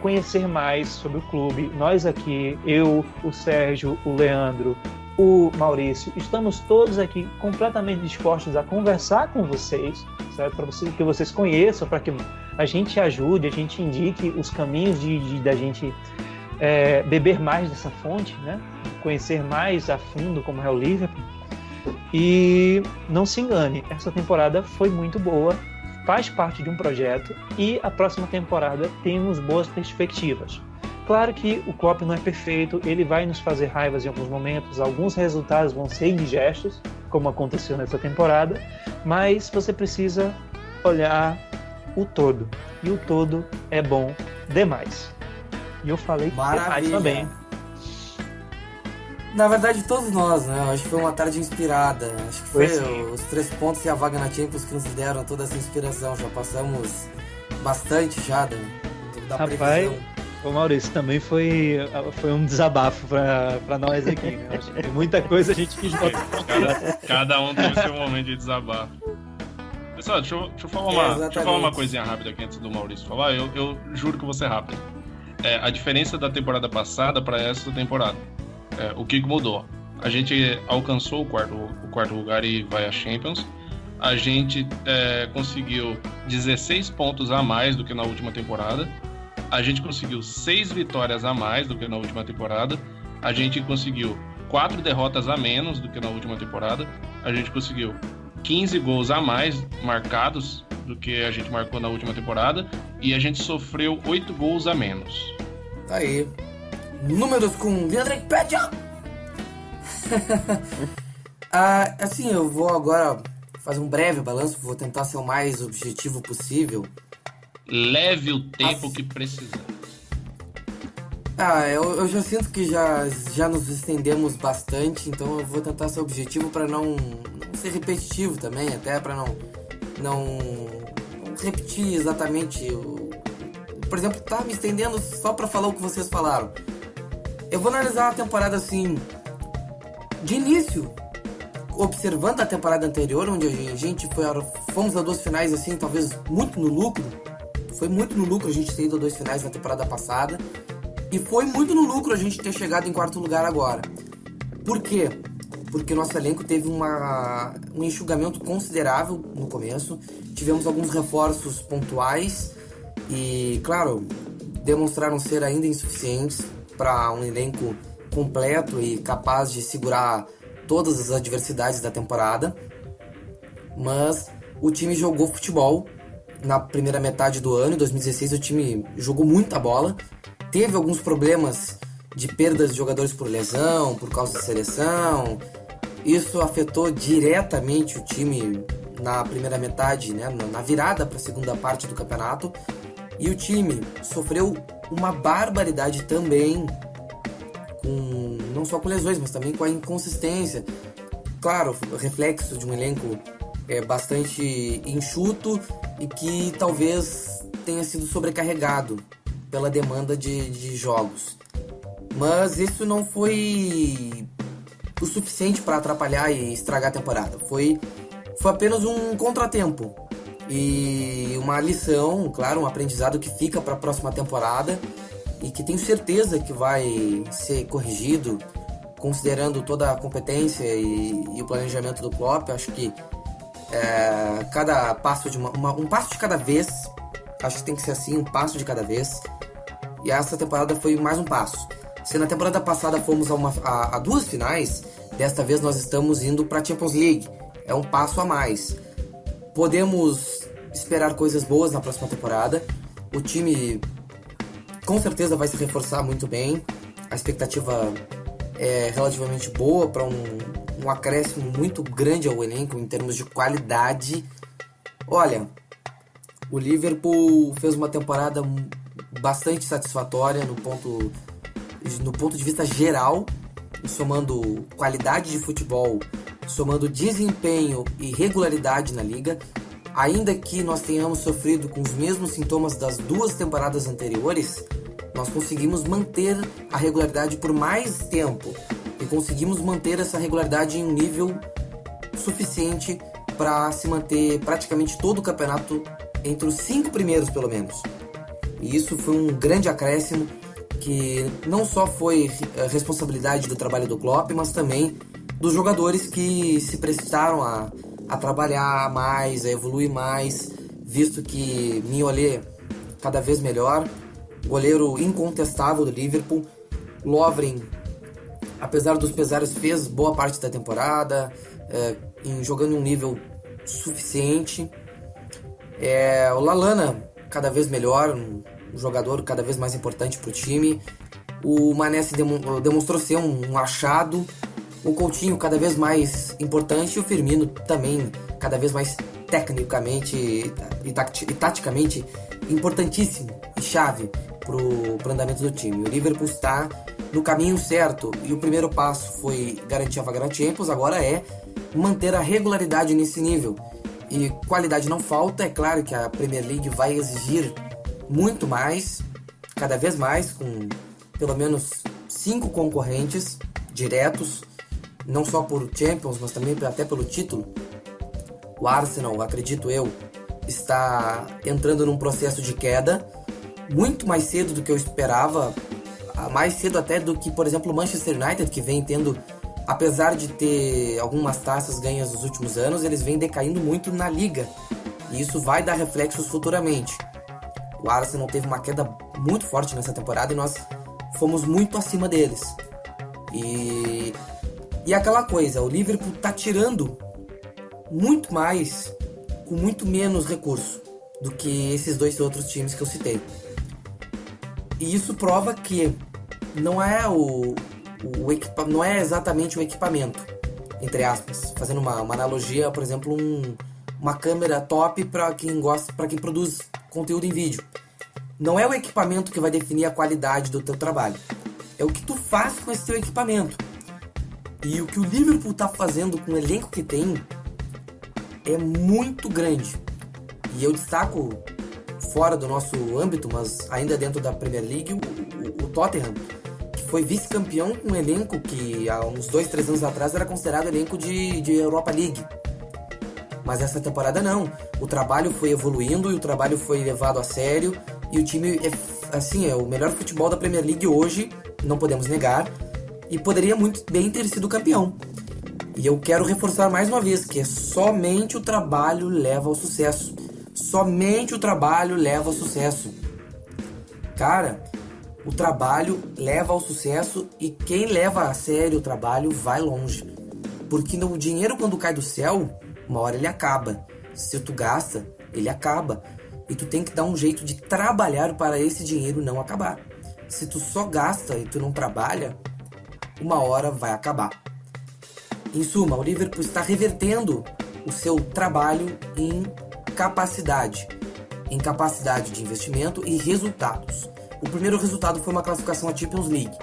Speaker 3: conhecer mais sobre o clube. Nós aqui, eu, o Sérgio, o Leandro, o Maurício, estamos todos aqui completamente dispostos a conversar com vocês, certo? Para que vocês conheçam, para que a gente ajude, a gente indique os caminhos da gente beber mais dessa fonte, né? Conhecer mais a fundo como é o Liverpool. E não se engane, essa temporada foi muito boa, faz parte de um projeto, e a próxima temporada temos boas perspectivas. Claro que o Klopp não é perfeito, ele vai nos fazer raivas em alguns momentos, alguns resultados vão ser indigestos, como aconteceu nessa temporada, mas você precisa olhar o todo, e o todo é bom demais. E eu falei demais também.
Speaker 1: Na verdade, todos nós, né? Acho que foi uma tarde inspirada. Acho que foi os 3 pontos e a vaga na Champions que nos deram toda essa inspiração. Já passamos bastante já da previsão.
Speaker 3: Ô Maurício, também foi um desabafo para nós aqui, né? Acho que tem muita coisa a gente quis botar.
Speaker 2: Cada um teve seu momento de desabafo. Pessoal, deixa eu falar uma coisinha rápida aqui antes do Maurício falar. Eu juro que vou ser rápido. A diferença da temporada passada para essa temporada. O que mudou? A gente alcançou o quarto lugar e vai à Champions. A gente conseguiu 16 pontos a mais do que na última temporada. A gente conseguiu 6 vitórias a mais do que na última temporada. A gente conseguiu 4 derrotas a menos do que na última temporada. A gente conseguiu 15 gols a mais marcados do que a gente marcou na última temporada. E a gente sofreu 8 gols a menos.
Speaker 1: Tá aí. Números com Leandro Wikipedia! Assim, eu vou agora fazer um breve balanço. Vou tentar ser o mais objetivo possível.
Speaker 2: Leve o tempo que precisar.
Speaker 1: Eu já sinto que já nos estendemos bastante, então eu vou tentar ser objetivo para não ser repetitivo também, até para não repetir exatamente. Por exemplo, tá me estendendo só para falar o que vocês falaram. Eu vou analisar a temporada assim, de início, observando a temporada anterior, onde a gente fomos a 2 finais assim, talvez muito no lucro. Foi muito no lucro a gente ter ido a 2 finais na temporada passada. E foi muito no lucro a gente ter chegado em 4º lugar agora. Por quê? Porque nosso elenco teve um enxugamento considerável no começo. Tivemos alguns reforços pontuais. E, claro, demonstraram ser ainda insuficientes para um elenco completo e capaz de segurar todas as adversidades da temporada. Mas o time jogou futebol. Na primeira metade do ano, em 2016, o time jogou muita bola. Teve alguns problemas de perdas de jogadores por lesão, por causa da seleção. Isso afetou diretamente o time na primeira metade, né, na virada para a segunda parte do campeonato. E o time sofreu uma barbaridade também, não só com lesões, mas também com a inconsistência. Claro, reflexo de um elenco bastante enxuto e que talvez tenha sido sobrecarregado pela demanda de jogos. Mas isso não foi o suficiente para atrapalhar e estragar a temporada. Foi apenas um contratempo e uma lição, claro, um aprendizado que fica para a próxima temporada e que tenho certeza que vai ser corrigido, considerando toda a competência e o planejamento do Klopp. Acho que cada passo um passo de cada vez. Acho que tem que ser assim, um passo de cada vez. E essa temporada foi mais um passo. Se na temporada passada fomos a 2 finais, desta vez nós estamos indo para a Champions League. É um passo a mais. Podemos esperar coisas boas na próxima temporada. O time com certeza vai se reforçar muito bem. A expectativa é relativamente boa para um acréscimo muito grande ao elenco em termos de qualidade. Olha, o Liverpool fez uma temporada bastante satisfatória no ponto de vista geral, somando qualidade de futebol, somando desempenho e regularidade na liga. Ainda que nós tenhamos sofrido com os mesmos sintomas das 2 temporadas anteriores, nós conseguimos manter a regularidade por mais tempo e conseguimos manter essa regularidade em um nível suficiente para se manter praticamente todo o campeonato entre os 5 primeiros, pelo menos. E isso foi um grande acréscimo que não só foi responsabilidade do trabalho do Klopp, mas também dos jogadores que se prestaram a trabalhar mais, a evoluir mais, visto que Mignolet cada vez melhor, goleiro incontestável do Liverpool. Lovren, apesar dos pesares, fez boa parte da temporada, jogando em um nível suficiente. O Lallana cada vez melhor, um jogador cada vez mais importante para o time. O Mané demonstrou ser um achado. O Coutinho cada vez mais importante e o Firmino também cada vez mais tecnicamente e taticamente importantíssimo e chave para o andamento do time. O Liverpool está no caminho certo e o primeiro passo foi garantir a vaga na Champions, agora é manter a regularidade nesse nível. E qualidade não falta, é claro que a Premier League vai exigir muito mais, cada vez mais, com pelo menos 5 concorrentes diretos, não só por Champions, mas também até pelo título. O Arsenal, acredito eu, está entrando num processo de queda, muito mais cedo do que eu esperava, mais cedo até do que, por exemplo, o Manchester United, que vem tendo, apesar de ter algumas taças ganhas nos últimos anos, eles vêm decaindo muito na liga, e isso vai dar reflexos futuramente. O Arsenal teve uma queda muito forte nessa temporada e nós fomos muito acima deles. E aquela coisa, o Liverpool tá tirando muito mais com muito menos recurso do que esses dois outros times que eu citei. E isso prova que não é não é exatamente o equipamento, entre aspas, fazendo uma analogia, por exemplo, uma câmera top para quem gosta, para quem produz conteúdo em vídeo. Não é o equipamento que vai definir a qualidade do teu trabalho, é o que tu faz com esse teu equipamento. E o que o Liverpool tá fazendo com o elenco que tem é muito grande. E eu destaco, fora do nosso âmbito, mas ainda dentro da Premier League, o Tottenham, que foi vice-campeão com um elenco que há uns 2-3 anos atrás era considerado elenco de Europa League. Mas essa temporada não. O trabalho foi evoluindo e o trabalho foi levado a sério. E o time é o melhor futebol da Premier League hoje, não podemos negar. E poderia muito bem ter sido campeão. E eu quero reforçar mais uma vez que somente o trabalho leva ao sucesso. Somente o trabalho leva ao sucesso. Cara, o trabalho leva ao sucesso e quem leva a sério o trabalho vai longe. Porque o dinheiro, quando cai do céu, uma hora ele acaba. Se tu gasta, ele acaba. E tu tem que dar um jeito de trabalhar para esse dinheiro não acabar. Se tu só gasta e tu não trabalha, uma hora vai acabar. Em suma, o Liverpool está revertendo o seu trabalho em capacidade de investimento e resultados. O primeiro resultado foi uma classificação à Champions League.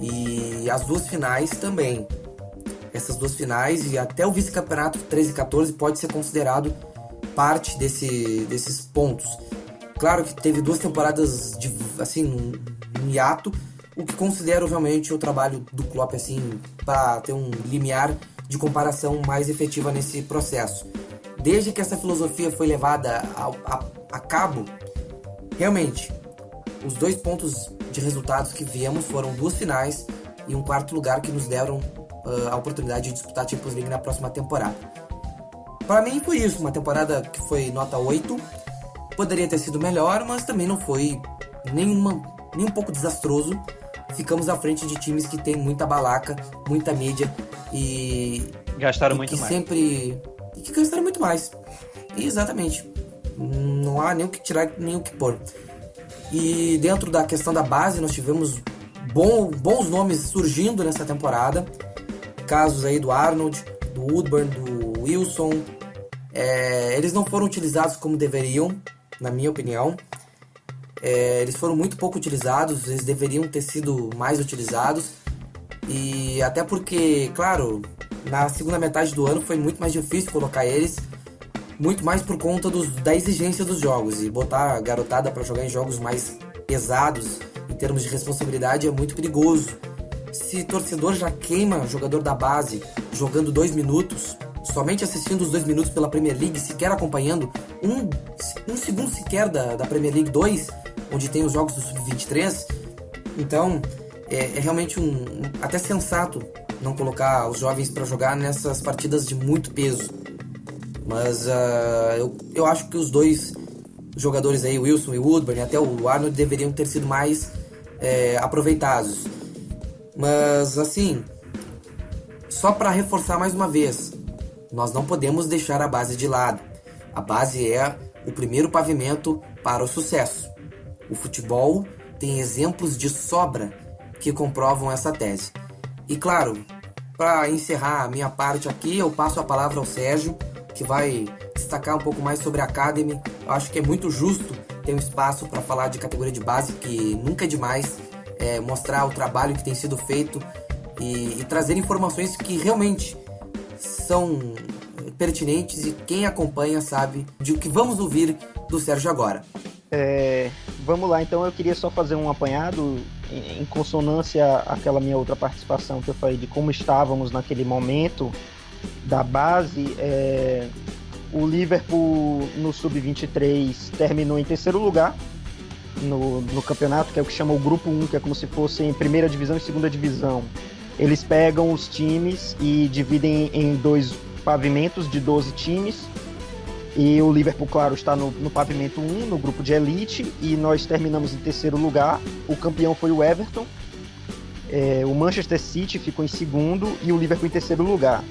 Speaker 1: E as duas finais também. Essas duas finais e até o vice-campeonato 13 e 14 pode ser considerado parte desses pontos. Claro que teve 2 temporadas um hiato, o que considero realmente o trabalho do Klopp para ter um limiar de comparação mais efetiva nesse processo. Desde que essa filosofia foi levada a cabo, realmente, os 2 pontos de resultados que viemos foram 2 finais e um 4º lugar que nos deram a oportunidade de disputar a Champions League na próxima temporada. Para mim foi isso, uma temporada que foi nota 8, poderia ter sido melhor, mas também não foi nem um pouco desastroso. Ficamos à frente de times que tem muita balaca, muita mídia e
Speaker 3: gastaram muito mais.
Speaker 1: E que gastaram muito mais. E exatamente. Não há nem o que tirar, nem o que pôr. E dentro da questão da base, nós tivemos bons nomes surgindo nessa temporada. Casos aí do Arnold, do Woodburn, do Wilson. Eles não foram utilizados como deveriam, na minha opinião. Eles foram muito pouco utilizados, eles deveriam ter sido mais utilizados. E até porque, claro, na segunda metade do ano foi muito mais difícil colocar eles, muito mais por conta da exigência dos jogos. E botar a garotada para jogar em jogos mais pesados, em termos de responsabilidade, é muito perigoso. Se torcedor já queima jogador da base jogando 2 minutos, somente assistindo os 2 minutos pela Premier League, sequer acompanhando um segundo sequer da Premier League 2, onde tem os jogos do Sub-23, então é realmente até sensato não colocar os jovens para jogar nessas partidas de muito peso. Mas eu acho que os 2 jogadores aí, Wilson e Woodburn, e até o Arnold, deveriam ter sido mais aproveitados. Mas assim, só para reforçar mais uma vez, nós não podemos deixar a base de lado. A base é o primeiro pavimento para o sucesso. O futebol tem exemplos de sobra que comprovam essa tese. E claro, para encerrar a minha parte aqui, eu passo a palavra ao Sérgio, que vai destacar um pouco mais sobre a Academy. Eu acho que é muito justo ter um espaço para falar de categoria de base, que nunca é demais mostrar o trabalho que tem sido feito e trazer informações que realmente são pertinentes e quem acompanha sabe de o que vamos ouvir do Sérgio agora.
Speaker 4: Vamos lá, então eu queria só fazer um apanhado em consonância àquela minha outra participação que eu falei de como estávamos naquele momento da base. O Liverpool no Sub-23 terminou em terceiro lugar no campeonato, que é o que chama o Grupo 1, que é como se fosse em primeira divisão e segunda divisão. Eles pegam os times e dividem em 2 pavimentos de 12 times. E o Liverpool, claro, está no pavimento 1, no grupo de elite, e nós terminamos em terceiro lugar. O campeão foi o Everton, o Manchester City ficou em segundo e o Liverpool em terceiro lugar.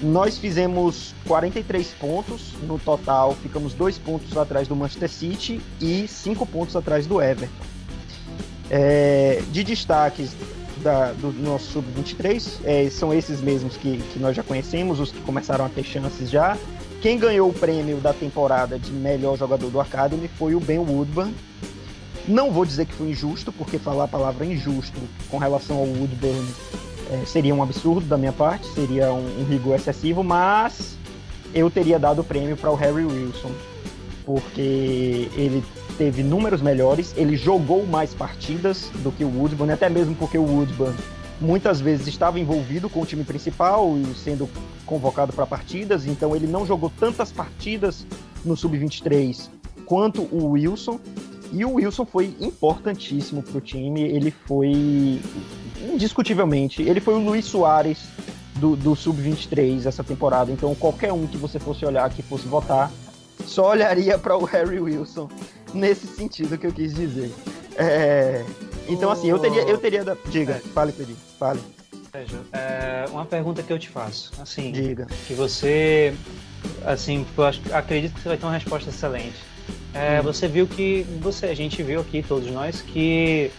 Speaker 4: Nós fizemos 43 pontos no total, ficamos 2 pontos atrás do Manchester City e 5 pontos atrás do Everton. De destaques do nosso Sub-23, são esses mesmos que nós já conhecemos, os que começaram a ter chances já. Quem ganhou o prêmio da temporada de melhor jogador do Academy foi o Ben Woodburn. Não vou dizer que foi injusto, porque falar a palavra injusto com relação ao Woodburn seria um absurdo da minha parte, seria um rigor excessivo, mas eu teria dado o prêmio para o Harry Wilson, porque ele teve números melhores, ele jogou mais partidas do que o Woodburn, até mesmo porque o Woodburn muitas vezes estava envolvido com o time principal e sendo convocado para partidas, então ele não jogou tantas partidas no Sub-23 quanto o Wilson, e o Wilson foi importantíssimo para o time. Ele foi, indiscutivelmente, ele foi o Luis Suárez do Sub-23 essa temporada, então qualquer um que você fosse olhar, que fosse votar, só olharia para o Harry Wilson nesse sentido que eu quis dizer. Então assim, eu teria diga, fale, Pedro, fale.
Speaker 3: Sérgio, uma pergunta que eu te faço, assim,
Speaker 4: diga.
Speaker 3: Que você, assim, eu acredito que você vai ter uma resposta excelente. Você viu que, a gente viu aqui, todos nós, que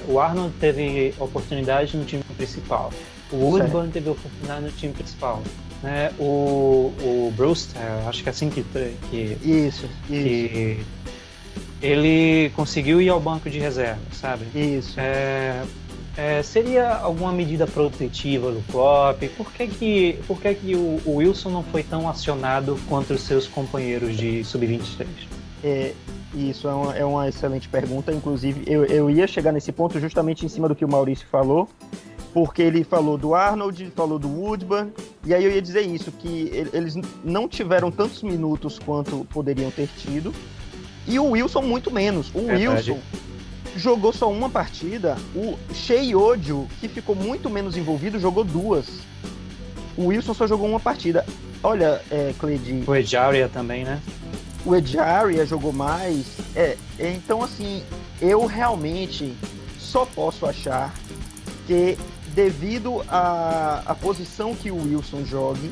Speaker 3: o Arnold teve oportunidade no time principal, o Woodburn teve oportunidade no time principal, né? O Brewster, acho que é assim que
Speaker 4: isso.
Speaker 3: Que ele conseguiu ir ao banco de reserva, sabe?
Speaker 4: Isso.
Speaker 3: Seria alguma medida protetiva do Klopp? Por que o Wilson não foi tão acionado quanto os seus companheiros de Sub-23?
Speaker 4: Isso é uma excelente pergunta. Inclusive, eu ia chegar nesse ponto justamente em cima do que o Maurício falou, porque ele falou do Arnold, falou do Woodburn, e aí eu ia dizer isso, que eles não tiveram tantos minutos quanto poderiam ter tido, e o Wilson muito menos. O Wilson jogou só uma partida, o Shea Odio, que ficou muito menos envolvido, jogou 2. O Wilson só jogou uma partida. Olha, Cleide...
Speaker 3: O Ejaria também, né?
Speaker 4: O Ejaria jogou mais. Então, assim, eu realmente só posso achar que, devido à posição que o Wilson jogue,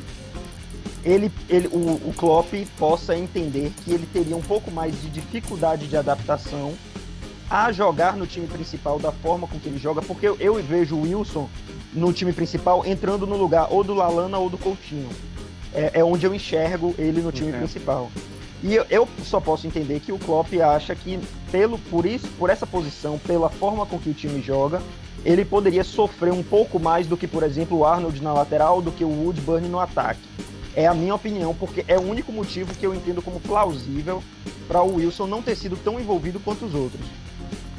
Speaker 4: o Klopp possa entender que ele teria um pouco mais de dificuldade de adaptação a jogar no time principal da forma com que ele joga, porque eu vejo o Wilson no time principal entrando no lugar ou do Lallana ou do Coutinho. É onde eu enxergo ele no time principal. E eu só posso entender que o Klopp acha que, por essa posição, pela forma com que o time joga, ele poderia sofrer um pouco mais do que, por exemplo, o Arnold na lateral, do que o Woodburn no ataque. É a minha opinião, porque é o único motivo que eu entendo como plausível para o Wilson não ter sido tão envolvido quanto os outros.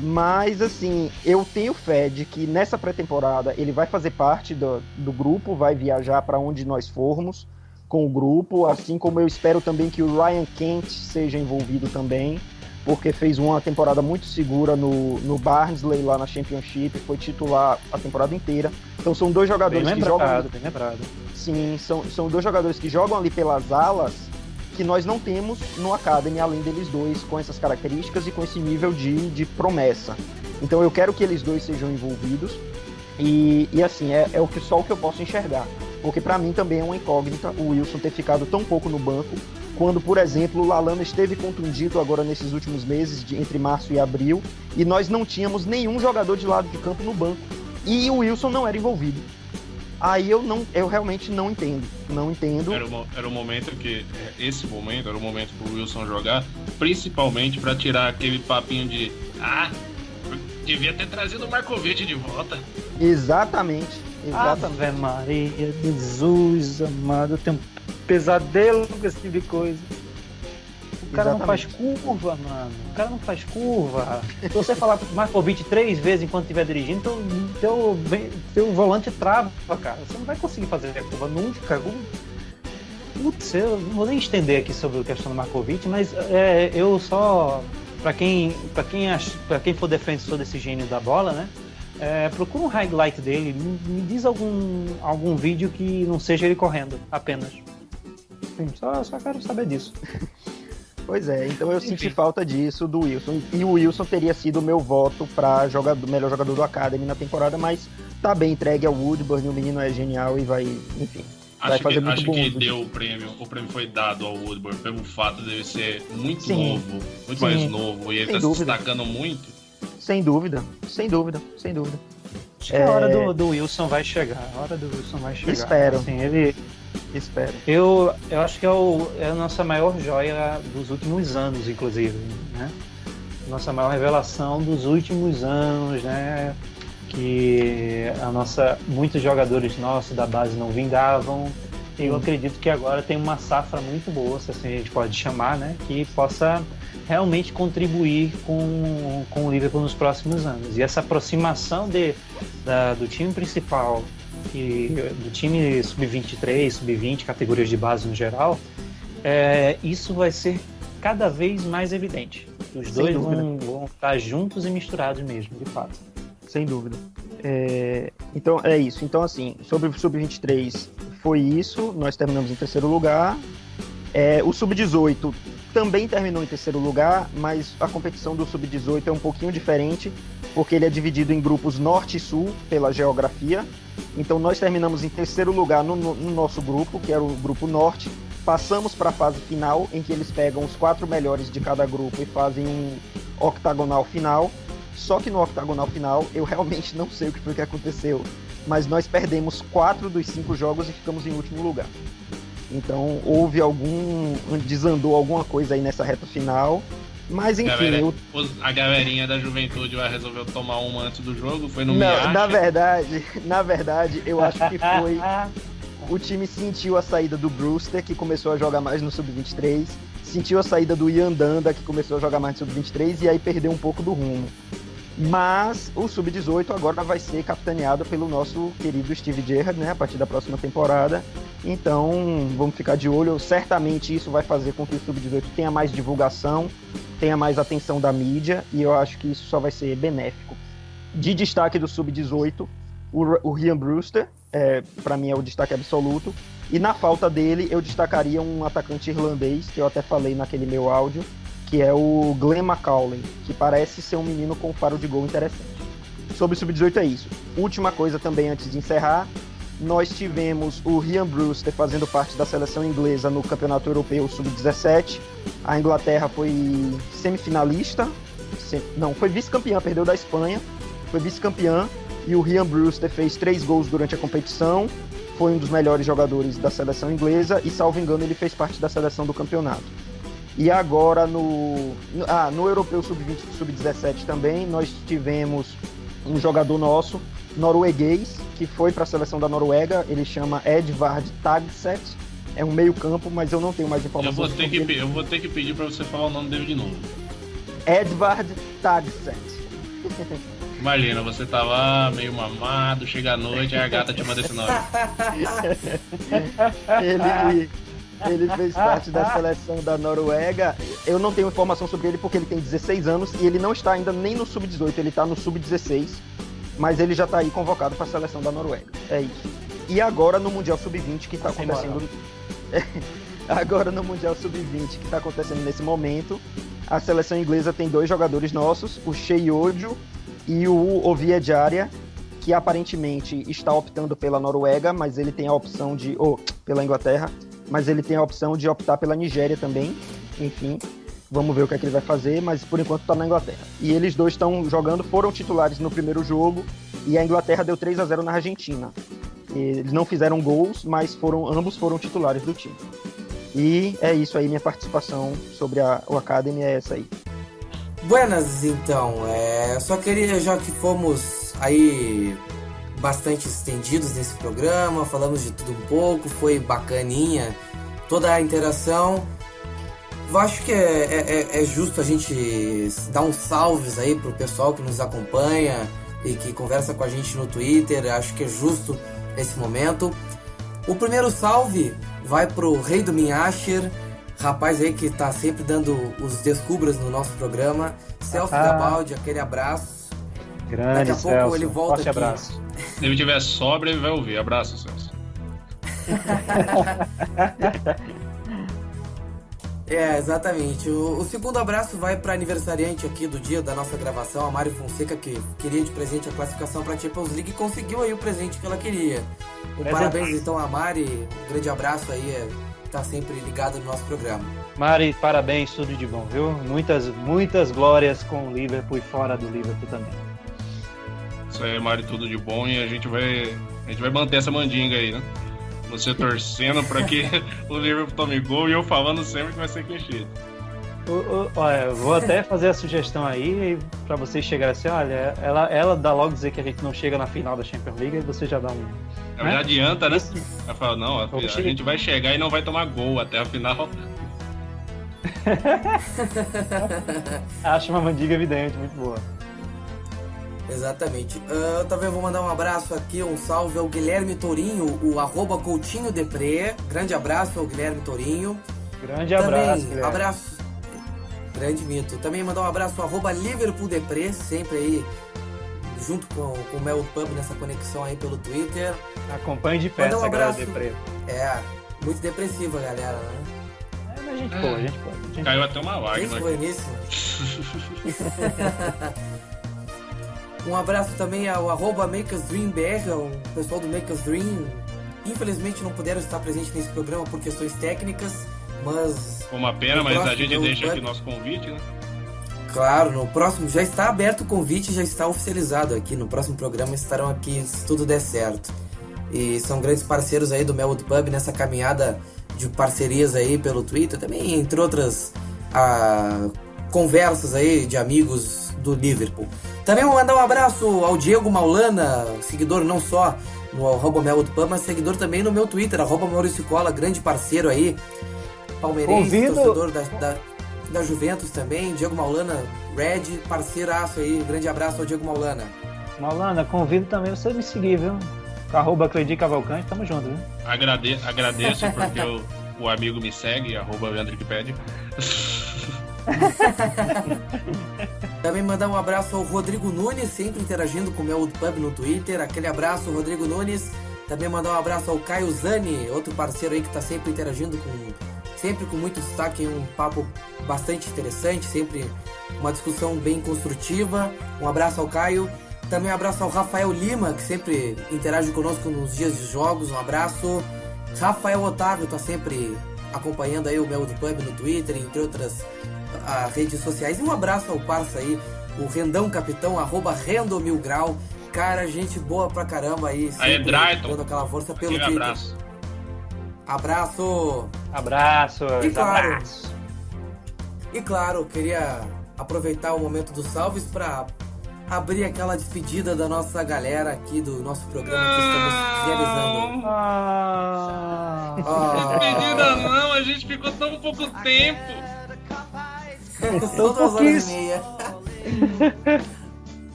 Speaker 4: Mas, assim, eu tenho fé de que nessa pré-temporada ele vai fazer parte do grupo, vai viajar para onde nós formos com o grupo, assim como eu espero também que o Ryan Kent seja envolvido também, porque fez uma temporada muito segura no Barnsley lá na Championship, foi titular a temporada inteira. Então são 2 jogadores que jogam...
Speaker 3: Bem lembrado.
Speaker 4: Sim, são 2 jogadores que jogam ali pelas alas, que nós não temos no Academy, além deles 2, com essas características e com esse nível de promessa. Então eu quero que eles 2 sejam envolvidos, e assim, só o que eu posso enxergar. Porque para mim também é uma incógnita o Wilson ter ficado tão pouco no banco, quando, por exemplo, o Lallana esteve contundido agora nesses últimos meses, entre março e abril, e nós não tínhamos nenhum jogador de lado de campo no banco, e o Wilson não era envolvido. Aí eu realmente não entendo.
Speaker 2: Era o momento que... Esse momento era o momento pro Wilson jogar, principalmente para tirar aquele papinho de... devia ter trazido o Markovic de volta.
Speaker 4: Exatamente.
Speaker 3: Ave Maria, Jesus amado, eu tenho um pesadelo com esse tipo de coisa. cara não faz curva, mano. O cara não faz curva. Se você falar com o Markovic 3 vezes enquanto estiver dirigindo, teu volante trava, cara. Você não vai conseguir fazer a curva nunca. Putz, eu não vou nem estender aqui sobre a questão do Markovic, mas eu só... Pra quem for defensor desse gênio da bola, né? Procura um highlight dele, me diz algum vídeo que não seja ele correndo, apenas. Sim, só quero saber disso.
Speaker 4: Pois é, então eu senti falta disso do Wilson. E o Wilson teria sido o meu voto para melhor jogador do Academy na temporada, mas tá bem entregue ao Woodburn, o menino é genial e vai, enfim, vai fazer muito bom.
Speaker 2: Acho que deu o prêmio foi dado ao Woodburn pelo fato de ele ser muito novo, muito
Speaker 4: Sim,
Speaker 2: mais novo, e ele tá se destacando muito.
Speaker 4: Sem dúvida.
Speaker 3: Acho que a hora do Wilson vai chegar.
Speaker 4: Espero.
Speaker 3: Assim,
Speaker 4: Espero.
Speaker 3: Eu acho que é a nossa maior joia dos últimos anos, inclusive, né? Nossa maior revelação dos últimos anos, né? Que muitos jogadores nossos da base não vingavam. Eu acredito que agora tem uma safra muito boa, se assim a gente pode chamar, né? Que possa realmente contribuir com o Liverpool nos próximos anos. E essa aproximação do time principal e do time sub-23, sub-20, categorias de base no geral, isso vai ser cada vez mais evidente. Os dois vão estar juntos e misturados mesmo, de fato.
Speaker 4: Sem dúvida. Então é isso. Então, assim, sobre o sub-23 foi isso. Nós terminamos em terceiro lugar. O sub-18 também terminou em terceiro lugar, mas a competição do sub-18 é um pouquinho diferente, porque ele é dividido em grupos norte e sul pela geografia. Então nós terminamos em terceiro lugar no nosso grupo, que era o grupo norte. Passamos para a fase final, em que eles pegam os 4 melhores de cada grupo e fazem um octagonal final. Só que no octagonal final, eu realmente não sei o que foi que aconteceu, mas nós perdemos 4 dos 5 jogos e ficamos em último lugar. Então houve desandou alguma coisa aí nessa reta final, mas enfim...
Speaker 2: A galerinha da Juventude resolveu tomar uma antes do jogo, foi no
Speaker 4: Miacha. Na verdade, eu acho que foi... O time sentiu a saída do Brewster, que começou a jogar mais no Sub-23, sentiu a saída do Ian Danda, que começou a jogar mais no Sub-23, e aí perdeu um pouco do rumo. Mas o Sub-18 agora vai ser capitaneado pelo nosso querido Steve Gerrard, né, a partir da próxima temporada. Então, vamos ficar de olho. Certamente isso vai fazer com que o Sub-18 tenha mais divulgação, tenha mais atenção da mídia, e eu acho que isso só vai ser benéfico. De destaque do Sub-18, o Ryan Brewster, para mim é o destaque absoluto. E na falta dele, eu destacaria um atacante irlandês, que eu até falei naquele meu áudio, que é o Glenn McCauley, que parece ser um menino com faro de gol interessante. Sobre o Sub-18 é isso. Última coisa também antes de encerrar, nós tivemos o Ryan Brewster fazendo parte da seleção inglesa no Campeonato Europeu Sub-17. A Inglaterra foi semifinalista, foi vice-campeã, perdeu da Espanha, foi vice-campeã, e o Ryan Brewster fez 3 gols durante a competição, foi um dos melhores jogadores da seleção inglesa e, salvo engano, ele fez parte da seleção do campeonato. E agora no Europeu Sub-20 e Sub-17 também, nós tivemos um jogador nosso, norueguês, que foi para a seleção da Noruega, ele chama Edvard Tagset, é um meio campo, mas eu não tenho mais informações.
Speaker 2: Eu vou ter que pedir para você falar o nome dele de novo.
Speaker 4: Edvard Tagset.
Speaker 2: Imagina, você tava meio mamado, chega à noite e a gata te manda esse nome.
Speaker 4: Ele fez parte da seleção da Noruega. Eu não tenho informação sobre ele porque ele tem 16 anos e ele não está ainda nem no Sub-18, ele está no Sub-16, mas ele já está aí convocado para a seleção da Noruega. É isso. E agora no Mundial Sub-20 que está acontecendo... Agora no Mundial Sub-20 que está acontecendo nesse momento, a seleção inglesa tem 2 jogadores nossos, o Shea Ojo e o Ovie Ejaria, que aparentemente está optando pela Noruega, mas ele tem a opção de... pela Inglaterra, mas ele tem a opção de optar pela Nigéria também. Enfim, vamos ver o que é que ele vai fazer, mas por enquanto está na Inglaterra. E eles 2 estão jogando, foram titulares no primeiro jogo, e a Inglaterra deu 3-0 na Argentina. Eles não fizeram gols, mas ambos foram titulares do time. E é isso aí, minha participação sobre o Academy é essa aí.
Speaker 1: Buenas, então, só queria, já que fomos aí bastante estendidos nesse programa, falamos de tudo um pouco, foi bacaninha toda a interação. Eu acho que é justo a gente dar uns salves aí pro pessoal que nos acompanha e que conversa com a gente no Twitter. Acho que é justo esse momento. O primeiro salve vai pro Rei do Minhasher, rapaz aí que tá sempre dando os descubras no nosso programa. Celso Gabaldi, aquele abraço.
Speaker 3: Grande
Speaker 1: Daqui a pouco
Speaker 3: Celso,
Speaker 1: ele volta
Speaker 3: forte
Speaker 1: aqui.
Speaker 3: abraço.
Speaker 2: Se ele tiver sobra, ele vai ouvir. Abraço, Celso.
Speaker 1: Exatamente. O segundo abraço vai para aniversariante aqui do dia da nossa gravação, a Mari Fonseca, que queria de presente a classificação para a Champions League e conseguiu aí o presente que ela queria. Parabéns então a Mari, um grande abraço aí, tá sempre ligado no nosso programa.
Speaker 3: Mari, parabéns, tudo de bom, viu? Muitas glórias com o Liverpool e fora do Liverpool também.
Speaker 2: Isso aí, Mari, tudo de bom, e a gente vai manter essa mandinga aí, né? Você torcendo para que o Liverpool tome gol e eu falando sempre que vai ser queixito.
Speaker 3: Olha, vou até fazer a sugestão aí para vocês chegarem assim, olha, ela dá logo dizer que a gente não chega na final da Champions League e você já dá um...
Speaker 2: Já adianta, né? Ela fala, não, a gente vai chegar e não vai tomar gol até a final.
Speaker 3: Acho uma mandinga evidente, muito boa.
Speaker 1: Exatamente. Eu também vou mandar um abraço aqui, um salve ao Guilherme Tourinho, o @CoutinhoDepré. Grande abraço ao Guilherme Tourinho.
Speaker 3: Grande abraço,
Speaker 1: também,
Speaker 3: Guilherme.
Speaker 1: Abraço. Grande mito. Também mandar um abraço ao @LiverpoolDepré, sempre aí junto com o Mel Pub nessa conexão aí pelo Twitter.
Speaker 3: Acompanhe de perto essa galera Depré.
Speaker 1: Muito depressiva, galera, né?
Speaker 3: Mas a gente pode.
Speaker 2: Caiu até uma
Speaker 1: Quem
Speaker 2: lágrima
Speaker 1: foi
Speaker 2: aqui.
Speaker 1: nisso? Um abraço também ao @MakersDreamBR, o pessoal do Makers Dream. Infelizmente não puderam estar presentes nesse programa por questões técnicas, mas...
Speaker 2: Foi uma pena, mas a gente deixa aqui
Speaker 1: Pub,
Speaker 2: nosso convite, né?
Speaker 1: Claro, no próximo já está aberto o convite, já está oficializado aqui. No próximo programa estarão aqui se tudo der certo. E são grandes parceiros aí do Melwood Pub nessa caminhada de parcerias aí pelo Twitter, também entre outras conversas aí de amigos do Liverpool. Também vou mandar um abraço ao Diego Maulana, seguidor não só no @Melwood Pub, mas seguidor também no meu Twitter, @Maurício Cola, grande parceiro aí, palmeirense, torcedor da Juventus também. Diego Maulana, Red, parceiraço aí, grande abraço ao Diego Maulana.
Speaker 3: Maulana, convido também você me seguir, viu? @Cledi Cavalcante, tamo junto, viu?
Speaker 2: Agradeço porque o amigo me segue, @VandrickPad.
Speaker 1: Também mandar um abraço ao Rodrigo Nunes, sempre interagindo com o Melwood Pub no Twitter. Aquele abraço, Rodrigo Nunes. Também mandar um abraço ao Caio Zani, outro parceiro aí que tá sempre interagindo sempre com muito destaque, um papo bastante interessante, sempre uma discussão bem construtiva. Um abraço ao Caio. Também um abraço ao Rafael Lima, que sempre interage conosco nos dias de jogos. Um abraço. Rafael Otávio tá sempre acompanhando aí o Melwood Pub no Twitter, entre outras redes sociais. E um abraço ao parça aí, o Rendão Capitão, @Rendo1000grau. Cara, gente boa pra caramba aí, sempre dando aquela força pelo Twitter. Abraço. E claro, queria aproveitar o momento dos salves pra abrir aquela despedida da nossa galera aqui do nosso programa que estamos realizando.
Speaker 2: Despedida não, a gente ficou tão pouco tempo.
Speaker 1: São 2h30.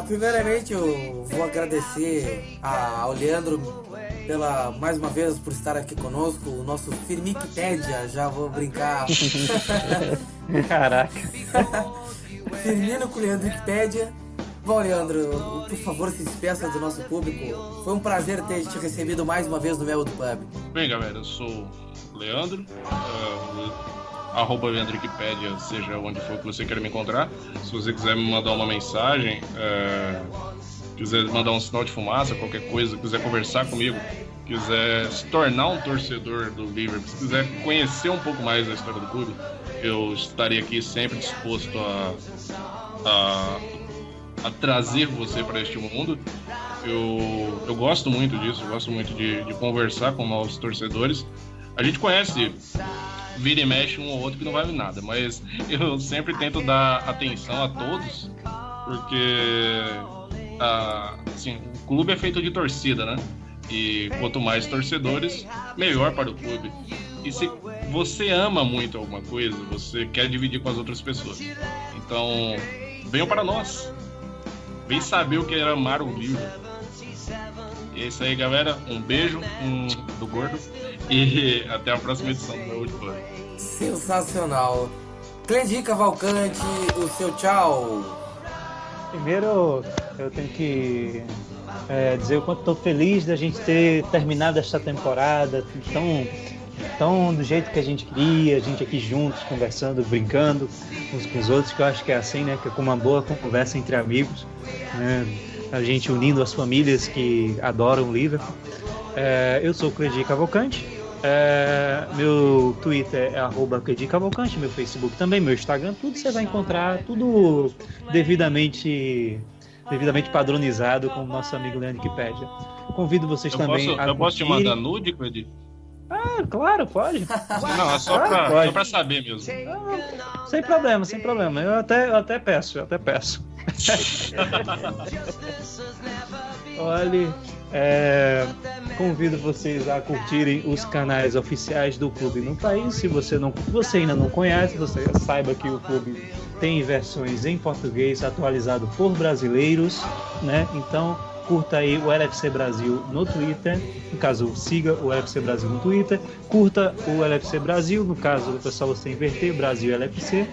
Speaker 1: Primeiramente eu vou agradecer ao Leandro mais uma vez por estar aqui conosco, o nosso Firmicpédia, já vou brincar.
Speaker 3: Caraca.
Speaker 1: Firmino com o Leandro Wikipédia. Bom, Leandro, por favor, se despeça do nosso público. Foi um prazer ter te recebido mais uma vez no Melwood Pub.
Speaker 2: Bem, galera, eu sou o Leandro, @Leandro Wikipédia, seja onde for que você queira me encontrar. Se você quiser me mandar uma mensagem, quiser mandar um sinal de fumaça, qualquer coisa, quiser conversar comigo, quiser se tornar um torcedor do Liverpool, se quiser conhecer um pouco mais da história do clube, eu estaria aqui sempre disposto a trazer você para este mundo. Eu gosto muito disso, gosto muito de conversar com novos torcedores. A gente conhece, vira e mexe um ou outro que não vale nada, mas eu sempre tento dar atenção a todos, porque assim, o clube é feito de torcida, né? E quanto mais torcedores, melhor para o clube. E se você ama muito alguma coisa, você quer dividir com as outras pessoas. Então, venham para nós. Vem saber o que é amar o livro. E é isso aí, galera. Um beijo do Gordo. E até a próxima edição do meu Pub.
Speaker 1: Sensacional. Clendi Cavalcante, o seu tchau.
Speaker 3: Primeiro, eu tenho que dizer o quanto estou feliz da gente ter terminado esta temporada tão do jeito que a gente queria, a gente aqui juntos, conversando, brincando uns com os outros, que eu acho que é assim, né? Que é como uma boa conversa entre amigos, né? A gente unindo as famílias que adoram o Liverpool. Eu sou o Cleidi Cavalcante. Meu Twitter é @Cleidi Cavalcante, meu Facebook também, meu Instagram, tudo você vai encontrar, tudo devidamente padronizado com o nosso amigo Leandro Wikipedia. Convido vocês também a
Speaker 2: Eu posso te mandar nude, Cleidi?
Speaker 3: Ah, claro, pode.
Speaker 2: Não, é só pra saber mesmo.
Speaker 3: Sem problema. Eu até peço. Olha, convido vocês a curtirem os canais oficiais do clube no país. Se você ainda não conhece, você saiba que o clube tem versões em português atualizado por brasileiros, né? Então curta aí o LFC Brasil no Twitter, no caso siga o LFC Brasil no Twitter, curta o LFC Brasil, no caso o pessoal você inverter, Brasil LFC.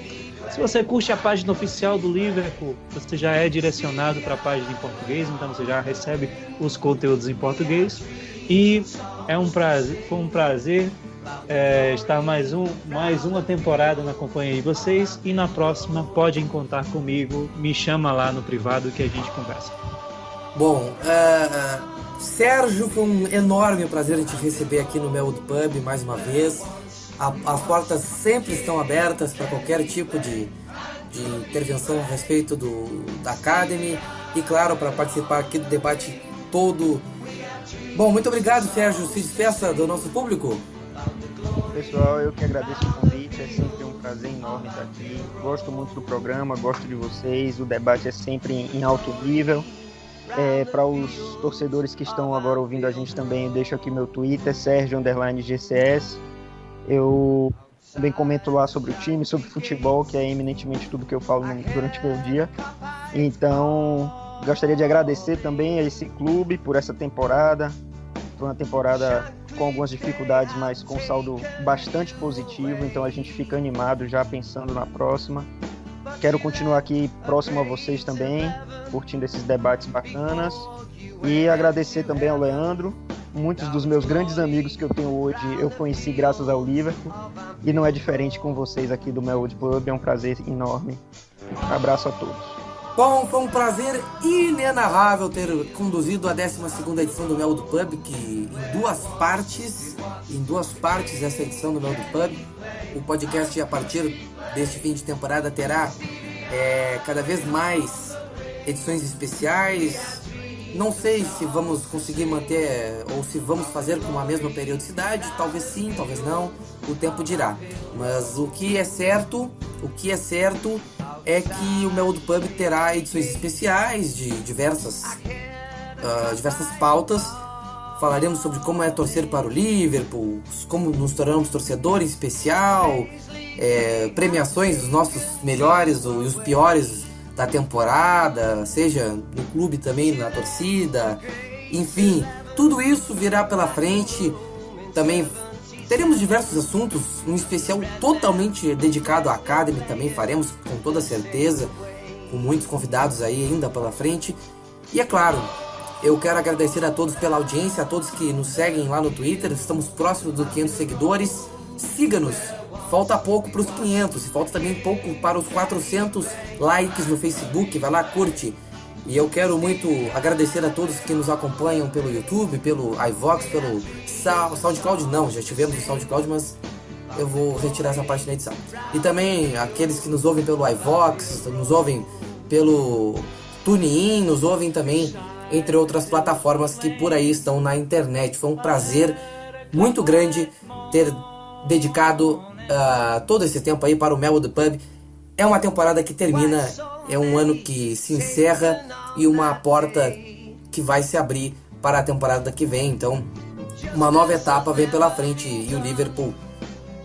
Speaker 3: Se você curte a página oficial do Liverpool, você já é direcionado para a página em português, então você já recebe os conteúdos em português. E foi um prazer estar mais uma temporada na companhia de vocês, e na próxima podem contar comigo, me chama lá no privado que a gente conversa.
Speaker 1: Bom, Sérgio, foi um enorme prazer te receber aqui no Melwood Pub mais uma vez. As portas sempre estão abertas para qualquer tipo de intervenção a respeito da Academy e, claro, para participar aqui do debate todo. Bom, muito obrigado, Sérgio. Se despeça do nosso público.
Speaker 4: Pessoal, eu que agradeço o convite, é sempre um prazer enorme estar aqui. Gosto muito do programa, gosto de vocês, o debate é sempre em alto nível. Para os torcedores que estão agora ouvindo a gente também, eu deixo aqui meu Twitter, Sergio_GCS. Eu também comento lá sobre o time, sobre futebol, que é eminentemente tudo que eu falo durante o meu dia. Então, gostaria de agradecer também a esse clube por essa temporada. Foi uma temporada com algumas dificuldades, mas com um saldo bastante positivo. Então a gente fica animado já pensando na próxima. Quero continuar aqui próximo a vocês também, curtindo esses debates bacanas. E agradecer também ao Leandro. Muitos dos meus grandes amigos que eu tenho hoje eu conheci graças ao Liverpool, e não é diferente com vocês aqui do Melwood Pub. É um prazer enorme. Um abraço a todos.
Speaker 1: Bom, foi um prazer inenarrável ter conduzido a 12ª edição do Melwood Pub, que em duas partes essa edição do Melwood Pub. O podcast, a partir deste fim de temporada, terá cada vez mais edições especiais. Não sei se vamos conseguir manter ou se vamos fazer com a mesma periodicidade, talvez sim, talvez não, o tempo dirá. Mas o que é certo é que o Melwood Pub terá edições especiais de diversas pautas. Falaremos sobre como é torcer para o Liverpool, como nos tornamos torcedor em especial, premiações dos nossos melhores e os piores da temporada, seja no clube também, na torcida, enfim, tudo isso virá pela frente. Também teremos diversos assuntos, um especial totalmente dedicado à Academy também faremos, com toda certeza, com muitos convidados aí ainda pela frente. E é claro, eu quero agradecer a todos pela audiência, a todos que nos seguem lá no Twitter. Estamos próximos dos 500 seguidores, siga-nos. Falta pouco para os 500 e falta também pouco para os 400 likes no Facebook. Vai lá, curte. E eu quero muito agradecer a todos que nos acompanham pelo YouTube, pelo iVox, pelo SoundCloud. Não, já tivemos o SoundCloud, mas eu vou retirar essa parte na edição. E também aqueles que nos ouvem pelo iVox, nos ouvem pelo TuneIn, nos ouvem também, entre outras plataformas que por aí estão na internet. Foi um prazer muito grande ter dedicado todo esse tempo aí para o Melwood Pub. É uma temporada que termina, é um ano que se encerra e uma porta que vai se abrir para a temporada que vem. Então, uma nova etapa vem pela frente e o Liverpool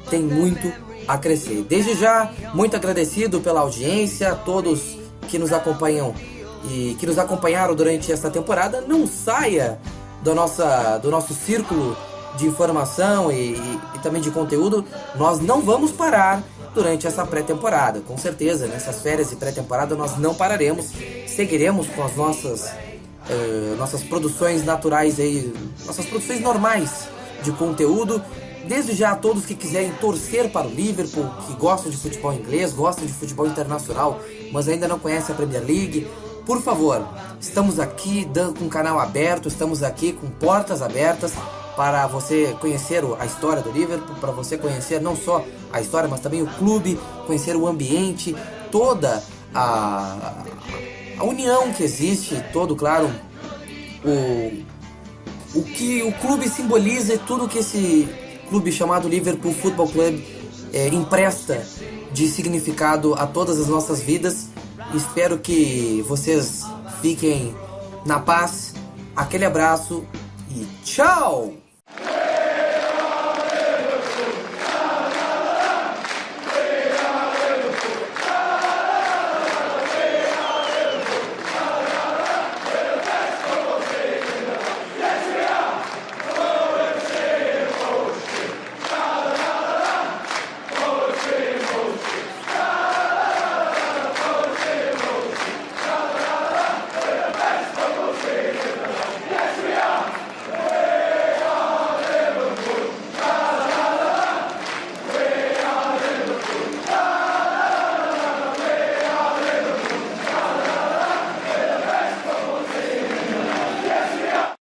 Speaker 1: tem muito a crescer. Desde já, muito agradecido pela audiência, a todos que nos acompanham e que nos acompanharam durante esta temporada. Não saia do nosso círculo de informação e também de conteúdo. Nós não vamos parar durante essa pré-temporada, com certeza. Nessas férias de pré-temporada nós não pararemos, seguiremos com as nossas produções naturais aí, nossas produções normais de conteúdo. Desde já, a todos que quiserem torcer para o Liverpool, que gostam de futebol inglês, gostam de futebol internacional, mas ainda não conhecem a Premier League, por favor, estamos aqui com um canal aberto, estamos aqui com portas abertas para você conhecer a história do Liverpool, para você conhecer não só a história, mas também o clube, conhecer o ambiente, toda a união que existe, todo, claro, o que o clube simboliza e tudo que esse clube chamado Liverpool Football Club empresta de significado a todas as nossas vidas. Espero que vocês fiquem na paz. Aquele abraço e tchau!